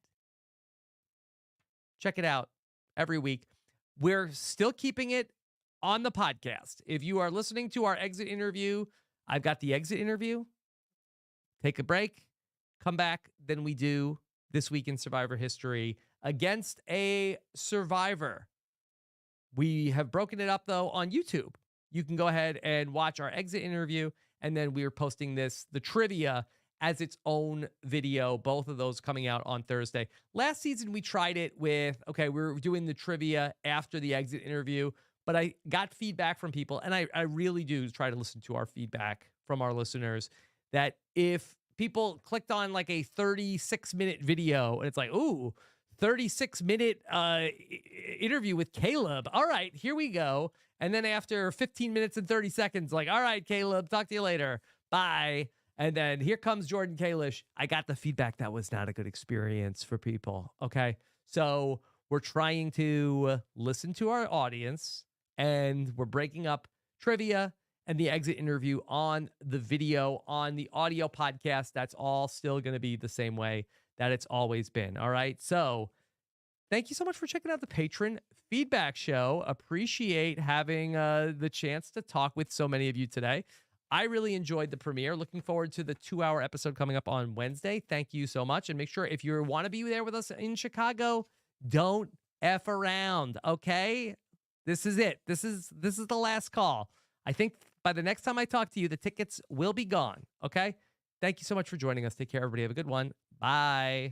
Check it out every week. We're still keeping it on the podcast. If you are listening to our exit interview, I've got the exit interview. Take a break, come back, then we do This Week in Survivor History against a survivor. We have broken it up, though, on YouTube. You can go ahead and watch our exit interview, and then we are posting the trivia, as its own video. Both of those coming out on Thursday. Last season, we tried it with, we were doing the trivia after the exit interview, but I got feedback from people, and I really do try to listen to our feedback from our listeners, that if people clicked on like a 36-minute video and it's like, ooh, 36-minute interview with Caleb. All right, here we go. And then after 15 minutes and 30 seconds, like, all right, Caleb, talk to you later. Bye. And then here comes Jordan Kalish. I got the feedback that was not a good experience for people. Okay. So we're trying to listen to our audience, and we're breaking up trivia and the exit interview on the video. On the audio podcast, that's all still going to be the same way that it's always been. All right. So thank you so much for checking out the Patron Feedback Show. Appreciate having the chance to talk with so many of you today. I really enjoyed the premiere. Looking forward to the 2-hour episode coming up on Wednesday. Thank you so much. And make sure, if you want to be there with us in Chicago, don't F around. Okay. This is it. This is the last call. I think by the next time I talk to you, the tickets will be gone. Okay. Thank you so much for joining us. Take care, everybody. Have a good one. Bye.